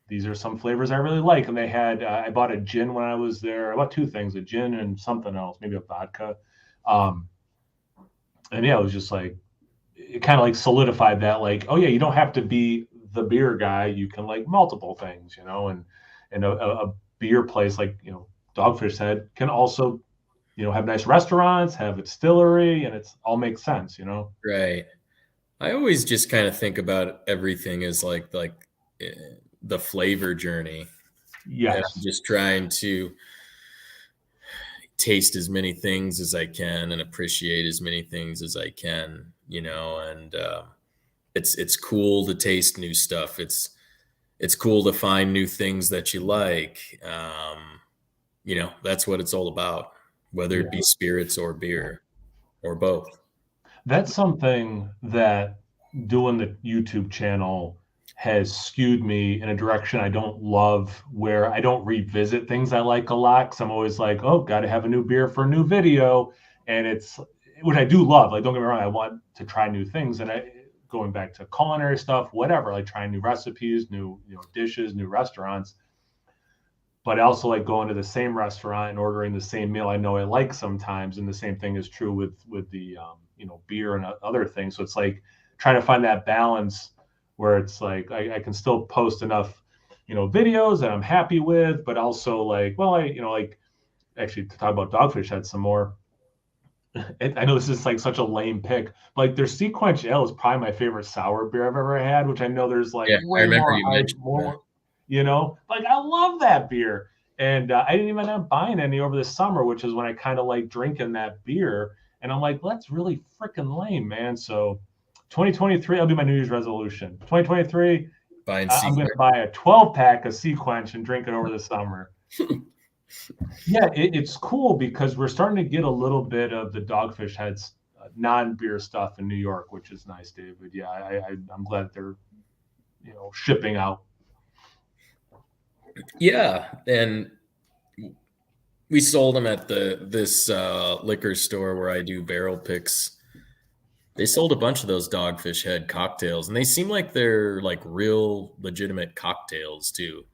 these are some flavors I really like. And they had, I bought a gin when I was there. I bought two things, a gin and something else, maybe a vodka. And yeah, it was just like, it kind of like solidified that, like, oh yeah, you don't have to be the beer guy. You can like multiple things, and a beer place like, Dogfish Head can also, have nice restaurants, have a distillery, and it's all makes sense, Right. I always just kind of think about everything as like the flavor journey. Yes. And I'm just trying to taste as many things as I can and appreciate as many things as I can, and it's cool to taste new stuff. It's cool to find new things that you like. That's what it's all about, whether it be spirits or beer or both. That's something that doing the YouTube channel has skewed me in a direction I don't love, where I don't revisit things I like a lot, because I'm always like, oh, got to have a new beer for a new video. And it's, which I do love. Like, don't get me wrong, I want to try new things. And going back to culinary stuff, whatever, like trying new recipes, new dishes, new restaurants. But I also like going to the same restaurant and ordering the same meal I know I like sometimes. And the same thing is true with the beer and other things. So it's like trying to find that balance where it's like I can still post enough, videos that I'm happy with, but also like, well, like actually to talk about Dogfish had some more. I know this is like such a lame pick. Like their Sequence Ale is probably my favorite sour beer I've ever had, which I know there's like Yeah, I way remember more you hype, mentioned that. more, like I love that beer. And I didn't even end up buying any over the summer, which is when I kind of like drinking that beer. And I'm like, well, that's really freaking lame, man. So 2023, that'll be my New Year's resolution. 2023, Buying I'm going to Sequence. buy a 12 pack of Sequence and drink it over the summer. Yeah, it's cool because we're starting to get a little bit of the Dogfish Heads non-beer stuff in New York, which is nice, David. Yeah, I'm glad they're shipping out. Yeah, and we sold them at this liquor store where I do barrel picks. They sold a bunch of those Dogfish Head cocktails, and they seem like they're like real legitimate cocktails too.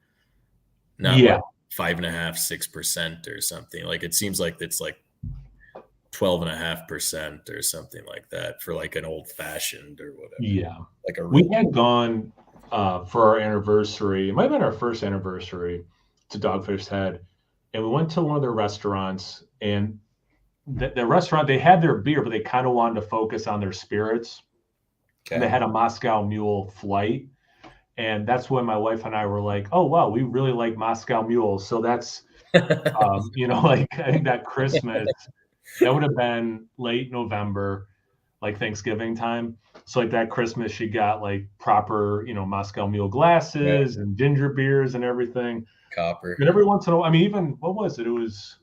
Not Yeah, like 5.5, 6% or something. Like it seems like it's like 12.5% or something like that for like an old fashioned or whatever. yeah. Like a We real had gone for our anniversary. It might have been our first anniversary to Dogfish Head, and we went to one of their restaurants. And the restaurant, they had their beer, but they kind of wanted to focus on their spirits. And they okay. had a Moscow Mule flight. And that's when my wife and I were like, oh, wow, we really like Moscow Mules. So that's, like I think that Christmas, that would have been late November, like Thanksgiving time. So like that Christmas, she got like proper, Moscow Mule Right. glasses and ginger beers and everything. Copper. And every once in a while, I mean, even what was it? It was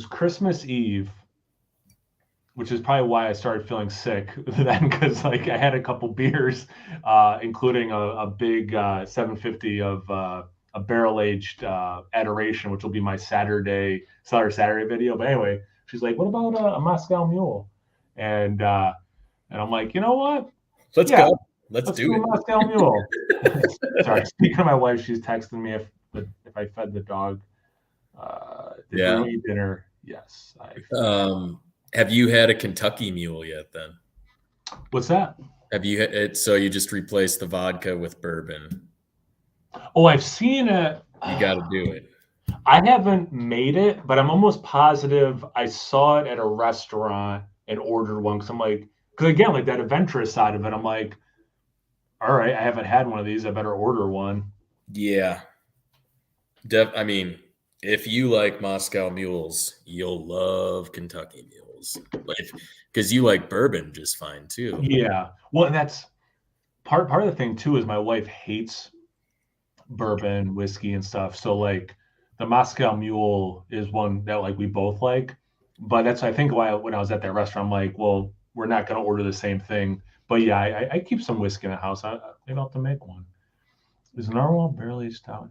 Christmas Eve, which is probably why I started feeling sick then, because like I had a couple beers, including a big 750 of a barrel aged Adoration, which will be my Saturday video. But anyway, she's like, "What about a Moscow Mule?" And I'm like, you know what? Let's Yeah, go. Let's let's do do a Moscow Mule. Sorry, speaking of my wife, she's texting me if I fed the dog. Did Yeah. we eat dinner? Yes, I fed. Have you had a Kentucky Mule yet then? What's that? Have you it so you just replace the vodka with bourbon? Oh, I've seen it. You got to do it. I haven't made it, but I'm almost positive I saw it at a restaurant and ordered one because I'm like, because again, like that adventurous side of it, I'm like, all right, I haven't had one of these. I better order one. Yeah. I mean, if you like Moscow Mules, you'll love Kentucky Mules. Like, because you like bourbon just fine too. Yeah. Well, and that's part of the thing too is my wife hates bourbon, whiskey, and stuff. So like the Moscow Mule is one that like we both like. But that's I think why when I was at that restaurant, I'm like, well, we're not going to order the same thing. But yeah, I keep some whiskey in the house. Maybe I'll have to make one. Is Narwhal barrel aged stout?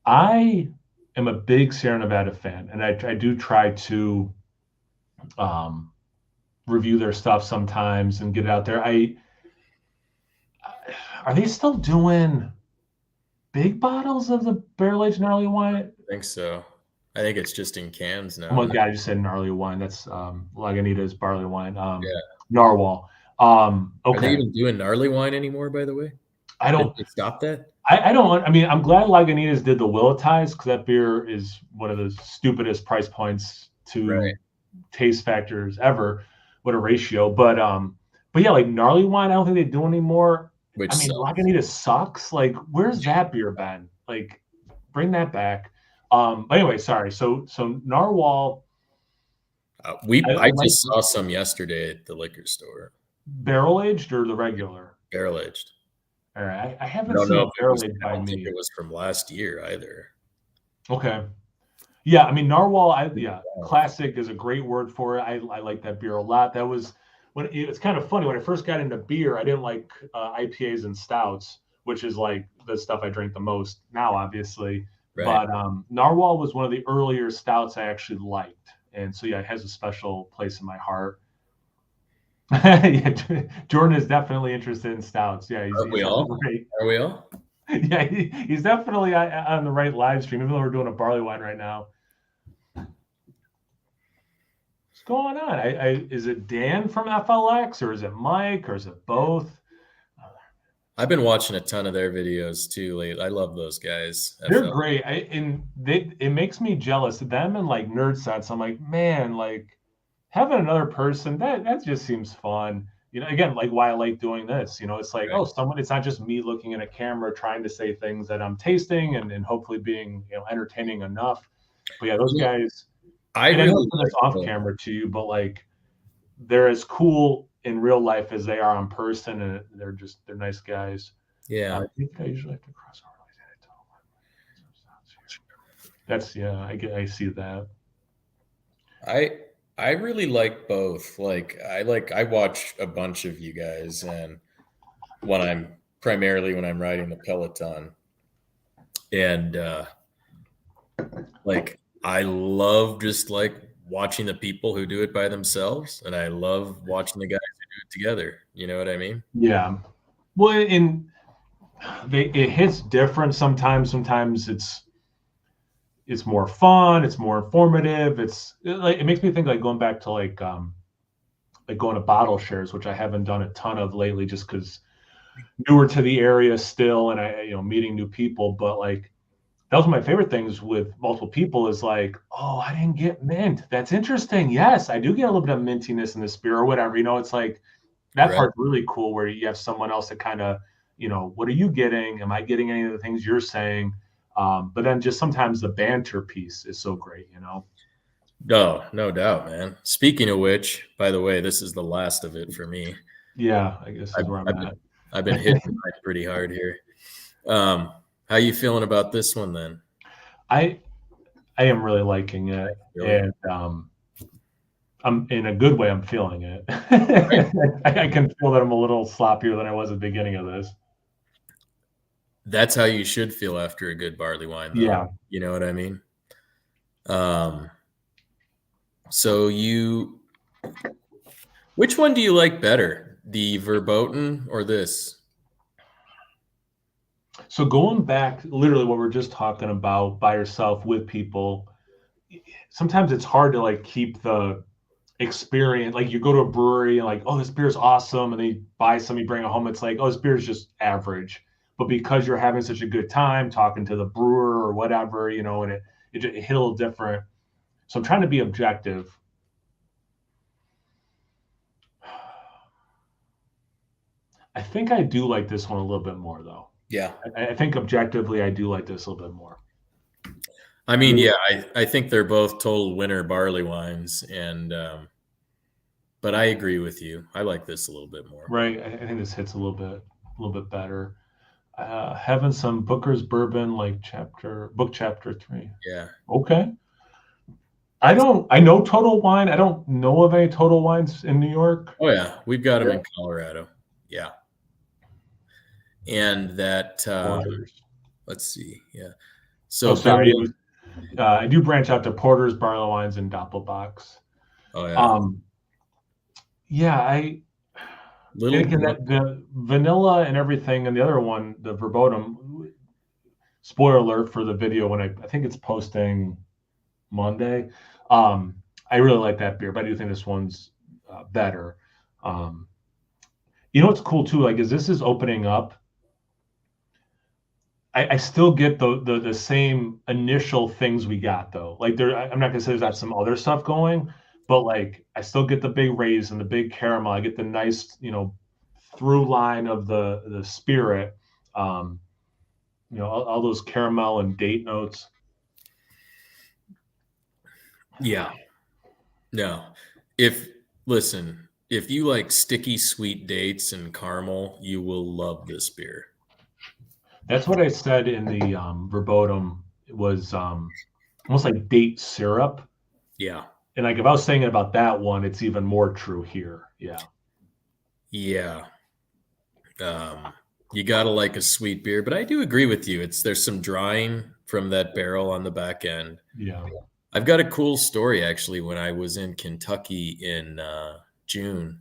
I am a big Sierra Nevada fan, and I do try to um, review their stuff sometimes and get it out there. Are they still doing big bottles of the barrel aged gnarly wine? I think so. I think it's just in cans Oh now. my god, I just said gnarly wine. That's Lagunitas barley wine. Yeah. Narwhal. Are they Okay. even doing gnarly wine anymore, by the way? I Did don't they stop that? I don't I mean I'm glad Lagunitas did the Willetize because that beer is one of the stupidest price points Right. to taste factors ever. What a ratio. But yeah, like gnarly wine, I don't think they do anymore. Which I mean, sucks. Lagunitas sucks. Like, where's that beer been? Like, bring that back. But anyway, sorry. So Narwhal, I I like just saw some yesterday at the liquor store. barrel aged or the regular. Barrel aged. All right, I I haven't don't seen know a if it barrel was. aged I by don't think me. it was from last year either. Okay. Yeah, I mean Narwhal. Yeah, Wow. classic is a great word for it. I like that beer a lot. That was when it's kind of funny when I first got into beer. I didn't like IPAs and stouts, which is like the stuff I drink the most now, obviously. Right. But Narwhal was one of the earlier stouts I actually liked, and so yeah, it has a special place in my heart. Yeah, Jordan is definitely interested in stouts. Yeah, Aren't we he's on the all? right. Are we all? Yeah, he's definitely on the right live stream, even though we're doing a barley wine right now. What's going on? Is it Dan from FLX or is it Mike or is it both? I've been watching a ton of their videos too lately. I love those guys. They're FL. great. It makes me jealous. Them and like Nerd Sets. I'm like, man, like having another person that just seems fun. Again, like why I like doing this. It's like, Right. oh, someone. It's not just me looking at a camera trying to say things that I'm tasting and hopefully being entertaining enough. But yeah, those guys. I And I know really it's off like camera to you, but like they're as cool in real life as they are in person, and they're nice guys. yeah. I think I usually have to cross over. That's yeah, I see that. I I really like both. I watch a bunch of you guys, and when I'm riding the Peloton, and like I love just like watching the people who do it by themselves, and I love watching the guys who do it together. You know what I mean? Yeah. Well, it hits different sometimes. Sometimes it's more fun. It's more informative. It makes me think like going back to like going to bottle shares, which I haven't done a ton of lately, just because newer to the area still, and I meeting new people. But like that was my favorite things with multiple people is like, oh, I didn't get mint. That's interesting. Yes, I do get a little bit of mintiness in this beer or whatever. It's like that Right. part's really cool where you have someone else that kind of, what are you getting? Am I getting any of the things you're saying? But then just sometimes the banter piece is so great. No, no doubt, man. Speaking of which, by the way, this is the last of it for me. Yeah, I guess I've, is where I'm I've at. been I've been hitting mine pretty hard here. How you feeling about this one then? I I am really liking it, Really? and I'm in a good way. I'm feeling it. Right. I can feel that I'm a little sloppier than I was at the beginning of this. That's how you should feel after a good barley wine, though. Yeah. You know what I mean? Um, so which one do you like better, the verboten or this? So going back, literally what we're just talking about by yourself with people, sometimes it's hard to like keep the experience. Like you go to a brewery and like, oh, this beer is awesome, and then you buy some, you bring it home. It's like, oh, this beer is just average. But because you're having such a good time talking to the brewer or whatever, and it hit a little different. So I'm trying to be objective. I think I do like this one a little bit more, though. Yeah. I think objectively, I do like this a little bit more. I mean, yeah, I think they're both total winner barley wines, and but I agree with you. I like this a little bit more. Right. I think this hits a little bit better. Having some Booker's bourbon, like book chapter 3. Yeah. Okay. I know Total Wine. I don't know of any Total Wines in New York. Oh yeah, we've got them Yeah. in Colorado. Yeah. And that Porters. let's see. Yeah. Oh, So sorry. Billy, I do branch out to Porters, Barleywines, and Doppelbocks. oh yeah. Um, yeah, and Little again, that the vanilla and everything, and the other one, the verboten. Spoiler alert for the video when I think it's posting Monday. Um, I really like that beer, but I do think this one's better. Um, what's cool too, like, is this is opening up. I still get the same initial things we got though. Like I'm not gonna say there's not some other stuff going, but like I still get the big raise and the big caramel. I get the nice, through line of the spirit. Um, all those caramel and date notes. Yeah. No. If listen, if you like sticky sweet dates and caramel, you will love this beer. That's what I said in the verboten. It was almost like date syrup. Yeah. And like if I was saying it about that one, it's even more true here. Yeah. Yeah. You gotta like a sweet beer, but I do agree with you. There's some drying from that barrel on the back end. Yeah. I've got a cool story actually. When I was in Kentucky in June,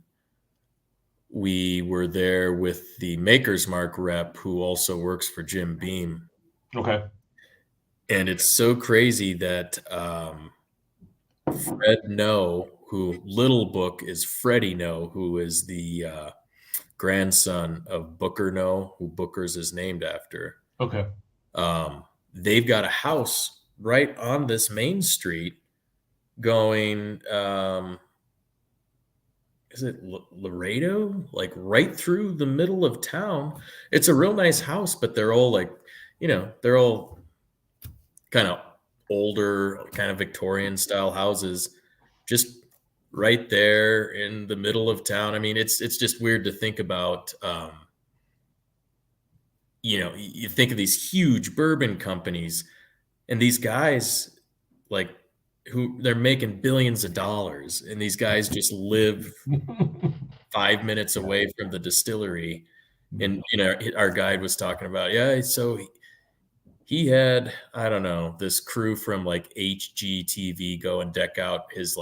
we were there with the Maker's Mark rep who also works for Jim Beam. Okay. And it's so crazy that Fred No, who Little Book is Freddie No, who is the grandson of Booker No, who Booker's is named after. Okay. They've got a house right on this main street going, is it Laredo? Like right through the middle of town. It's a real nice house, but they're all like, they're all kind of older, kind of Victorian style houses, just right there in the middle of town. I mean, it's just weird to think about. You think of these huge bourbon companies, and these guys, like, who they're making billions of dollars, and these guys just live 5 minutes away from the distillery. And our guide was talking about, so he had, I don't know, this crew from like HGTV go and deck out his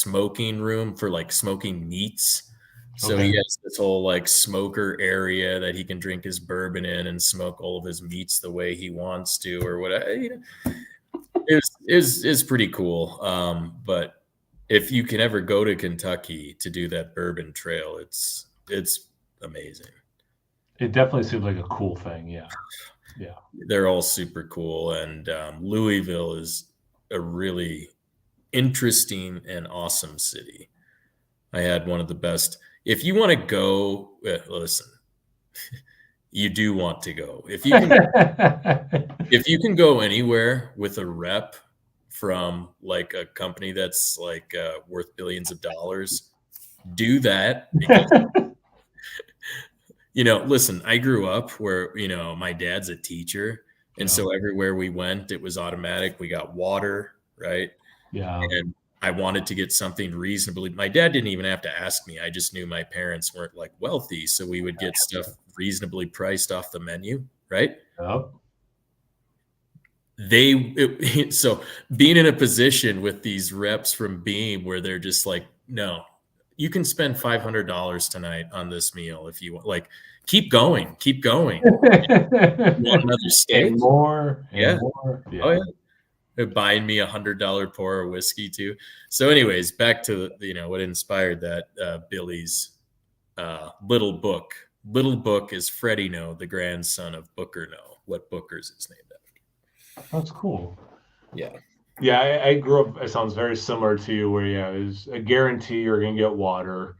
smoking room for like smoking meats. So he has this whole like smoker area that he can drink his bourbon in and smoke all of his meats the way he wants to, or whatever. It's pretty cool. But if you can ever go to Kentucky to do that bourbon trail, it's amazing. It definitely seems like a cool thing. Yeah. Yeah. They're all super cool. And Louisville is a really interesting and awesome city. I had one of the best. If you want to go, listen, you do want to go. If you can go anywhere with a rep from like a company that's like worth billions of dollars, do that. Because, listen, I grew up where, my dad's a teacher. And so everywhere we went, it was automatic. We got water, right? Yeah. And I wanted to get something reasonably. My dad didn't even have to ask me. I just knew my parents weren't like wealthy, so we would get stuff reasonably priced off the menu, right? Yep. So being in a position with these reps from Beam where they're just like, no, you can spend $500 tonight on this meal if you want. Like, keep going. You want another steak? And more. And more. Yeah. Oh yeah. They're buying me $100 pour of whiskey too. So, anyways, back to what inspired that. Billy's Little Book. Little Book is Freddie No, the grandson of Booker No. What Booker's is named after. That's cool. Yeah. Yeah, I grew up. It sounds very similar to you, where it's a guarantee you're gonna get water,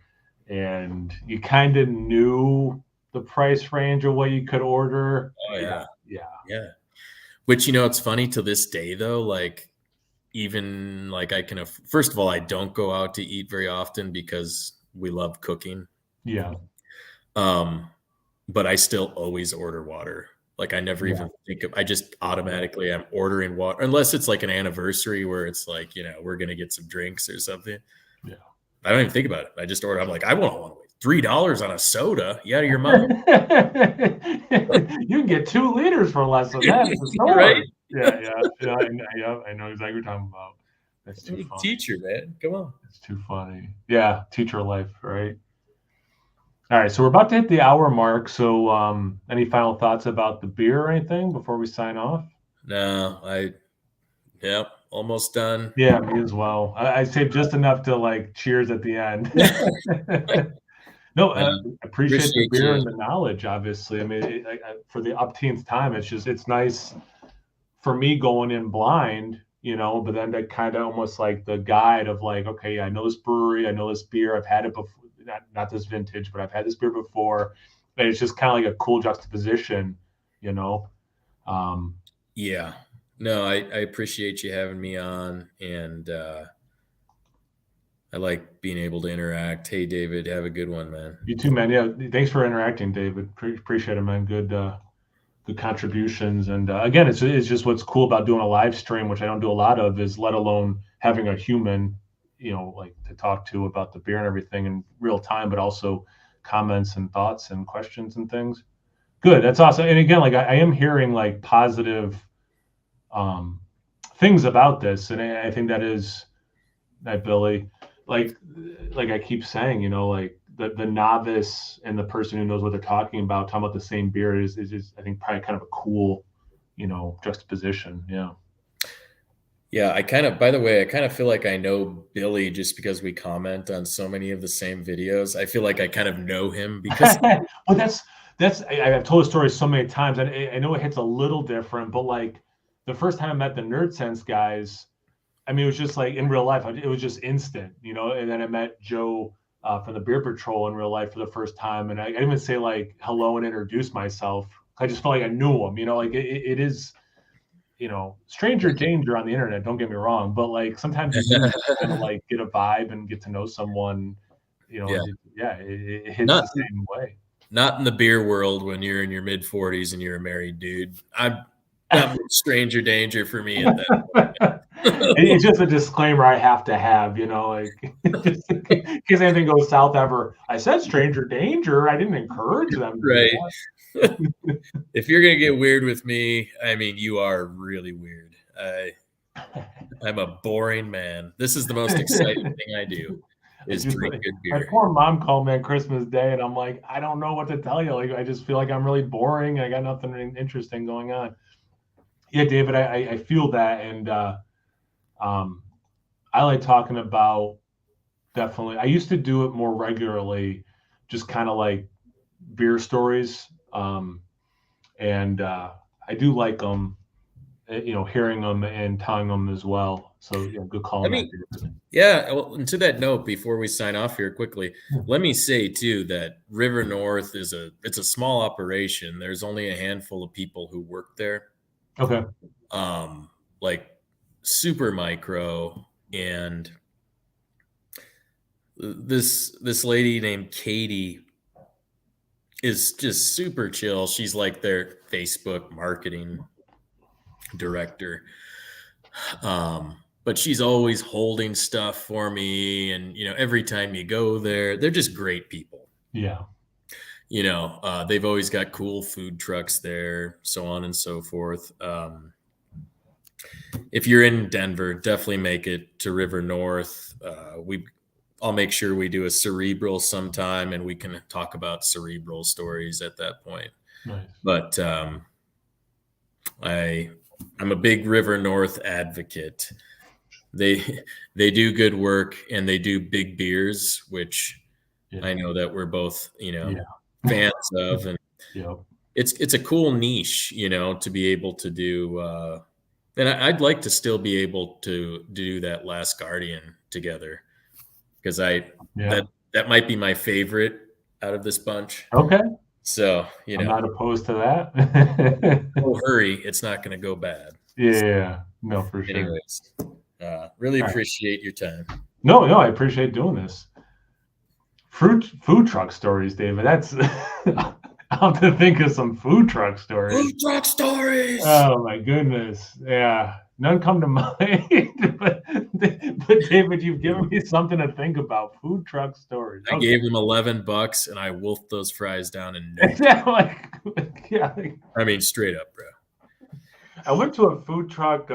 and you kind of knew the price range of what you could order. Oh yeah. Yeah. Which, it's funny to this day, though, like, even like first of all, I don't go out to eat very often because we love cooking. Yeah. But I still always order water. Like, I never even think I just automatically am ordering water, unless it's like an anniversary where it's like, we're going to get some drinks or something. Yeah. I don't even think about it. I just order. I'm like, I won't want to wait $3 on a soda. You out of your mind? You can get 2 liters for less than that. Right? Yeah. I know exactly what you're talking about. That's too funny. Teacher, man. Come on. It's too funny. Yeah, teacher life, right? All right, so we're about to hit the hour mark. So any final thoughts about the beer or anything before we sign off? No, almost done. Yeah, me as well. I saved just enough to like cheers at the end. No, I appreciate the beer and the knowledge, obviously. I mean, for the upteenth time, it's nice for me going in blind, but then to kind of almost like the guide of like, okay, I know this brewery, I know this beer, I've had it before, not this vintage, but I've had this beer before. And it's just kind of like a cool juxtaposition, Yeah. No, I appreciate you having me on, and I like being able to interact. Hey, David, have a good one, man. You too, man. Yeah, thanks for interacting, David. Appreciate it, man. Good contributions. And again, it's just what's cool about doing a live stream, which I don't do a lot of, is let alone having a human, like to talk to about the beer and everything in real time, but also comments and thoughts and questions and things. Good. That's awesome. And again, like I am hearing like positive things about this. And I think that is that Billy, like I keep saying, like the novice and the person who knows what they're talking about the same beer is I think probably kind of a cool, juxtaposition. Yeah. Yeah, by the way, I kind of feel like I know Billy just because we comment on so many of the same videos. I feel like I kind of know him because Well, I've told the story so many times. I know it hits a little different, but like the first time I met the Nerd Sense guys, I mean, it was just like in real life, it was just instant, you know. And then I met Joe from the Beer Patrol in real life for the first time, and I didn't even say like hello and introduce myself. I just felt like I knew him, you know. Like it is, you know, stranger danger on the internet. Don't get me wrong, but like sometimes you do kind of like get a vibe and get to know someone, you know. yeah, It hits the not same way. not in the beer world when you're in your mid 40s and you're a married dude. I'm not much stranger danger for me at that point. It's just a disclaimer I have to have, you know, like just in case anything goes south ever. I said stranger danger. I didn't encourage them to do Right. If you're gonna get weird with me, I mean, you are really weird. I'm a boring man. This is the most exciting that. thing I do It's is just drink like good my beer. poor mom called me on Christmas Day, and I'm like, I don't know what to tell you. Like, I just feel like I'm really boring. I got nothing interesting going on. Yeah, David, I feel that, and um, I like talking about definitely. I used to do it more regularly, just kind of like beer stories, and I do like them, you know, hearing them and telling them as well. So, yeah, good call Let on that, me David. Yeah, well, and to that note, before we sign off here quickly, let me say too that River North it's a small operation. There's only a handful of people who work there. Okay. Like super micro, and this lady named Katie is just super chill. She's like their Facebook marketing director. But she's always holding stuff for me, and every time you go there, they're just great people. Yeah. They've always got cool food trucks there, so on and so forth. If you're in Denver, definitely make it to River North. I'll make sure we do a cerebral sometime, and we can talk about cerebral stories at that point. Nice. But I'm a big River North advocate. They do good work, and they do big beers, which Yeah. I know that we're both Yeah. fans of, and Yep. it's a cool niche, to be able to do. And I'd like to still be able to do that Last Guardian together, because Yeah. that might be my favorite out of this bunch. Okay. So I'm not opposed to that. no hurry, it's not going to go bad. Yeah. No, for sure. Anyways, really All right. appreciate your time. No, I appreciate doing this. Food truck stories, David. That's I'll have to think of some food truck stories. Food truck stories. Oh my goodness. Yeah. None come to mind. but David, you've given me something to think about. Food truck stories. I gave him $11 and I wolfed those fries down in no Yeah, I mean, straight up, bro. I went to a food truck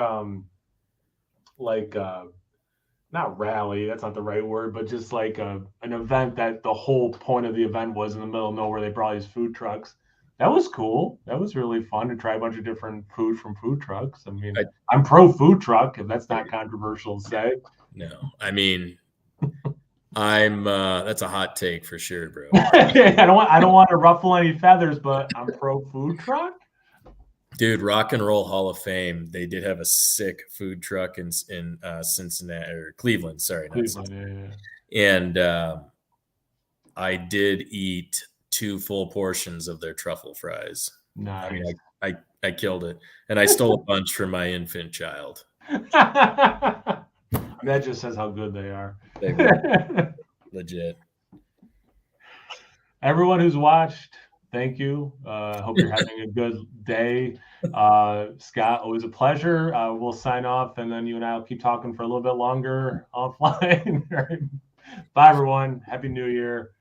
not rally, that's not the right word, but just like an event that the whole point of the event was in the middle of nowhere. They brought these food trucks. That was cool. That was really fun to try a bunch of different food from food trucks. I mean, I'm pro food truck, if that's not controversial to say. No, I mean, I'm that's a hot take for sure, bro. I don't want to ruffle any feathers, but I'm pro food truck. Dude, Rock and Roll Hall of Fame, they did have a sick food truck in Cincinnati or Cleveland. Sorry, Cleveland, yeah. And I did eat 2 full portions of their truffle fries. Nice. I mean, I killed it, and I stole a bunch from my infant child. That just says how good they are. They were legit. Everyone who's watched, thank you. Hope you're having a good day. Scott, always a pleasure. We'll sign off, and then you and I will keep talking for a little bit longer offline. Bye, everyone. Happy New Year.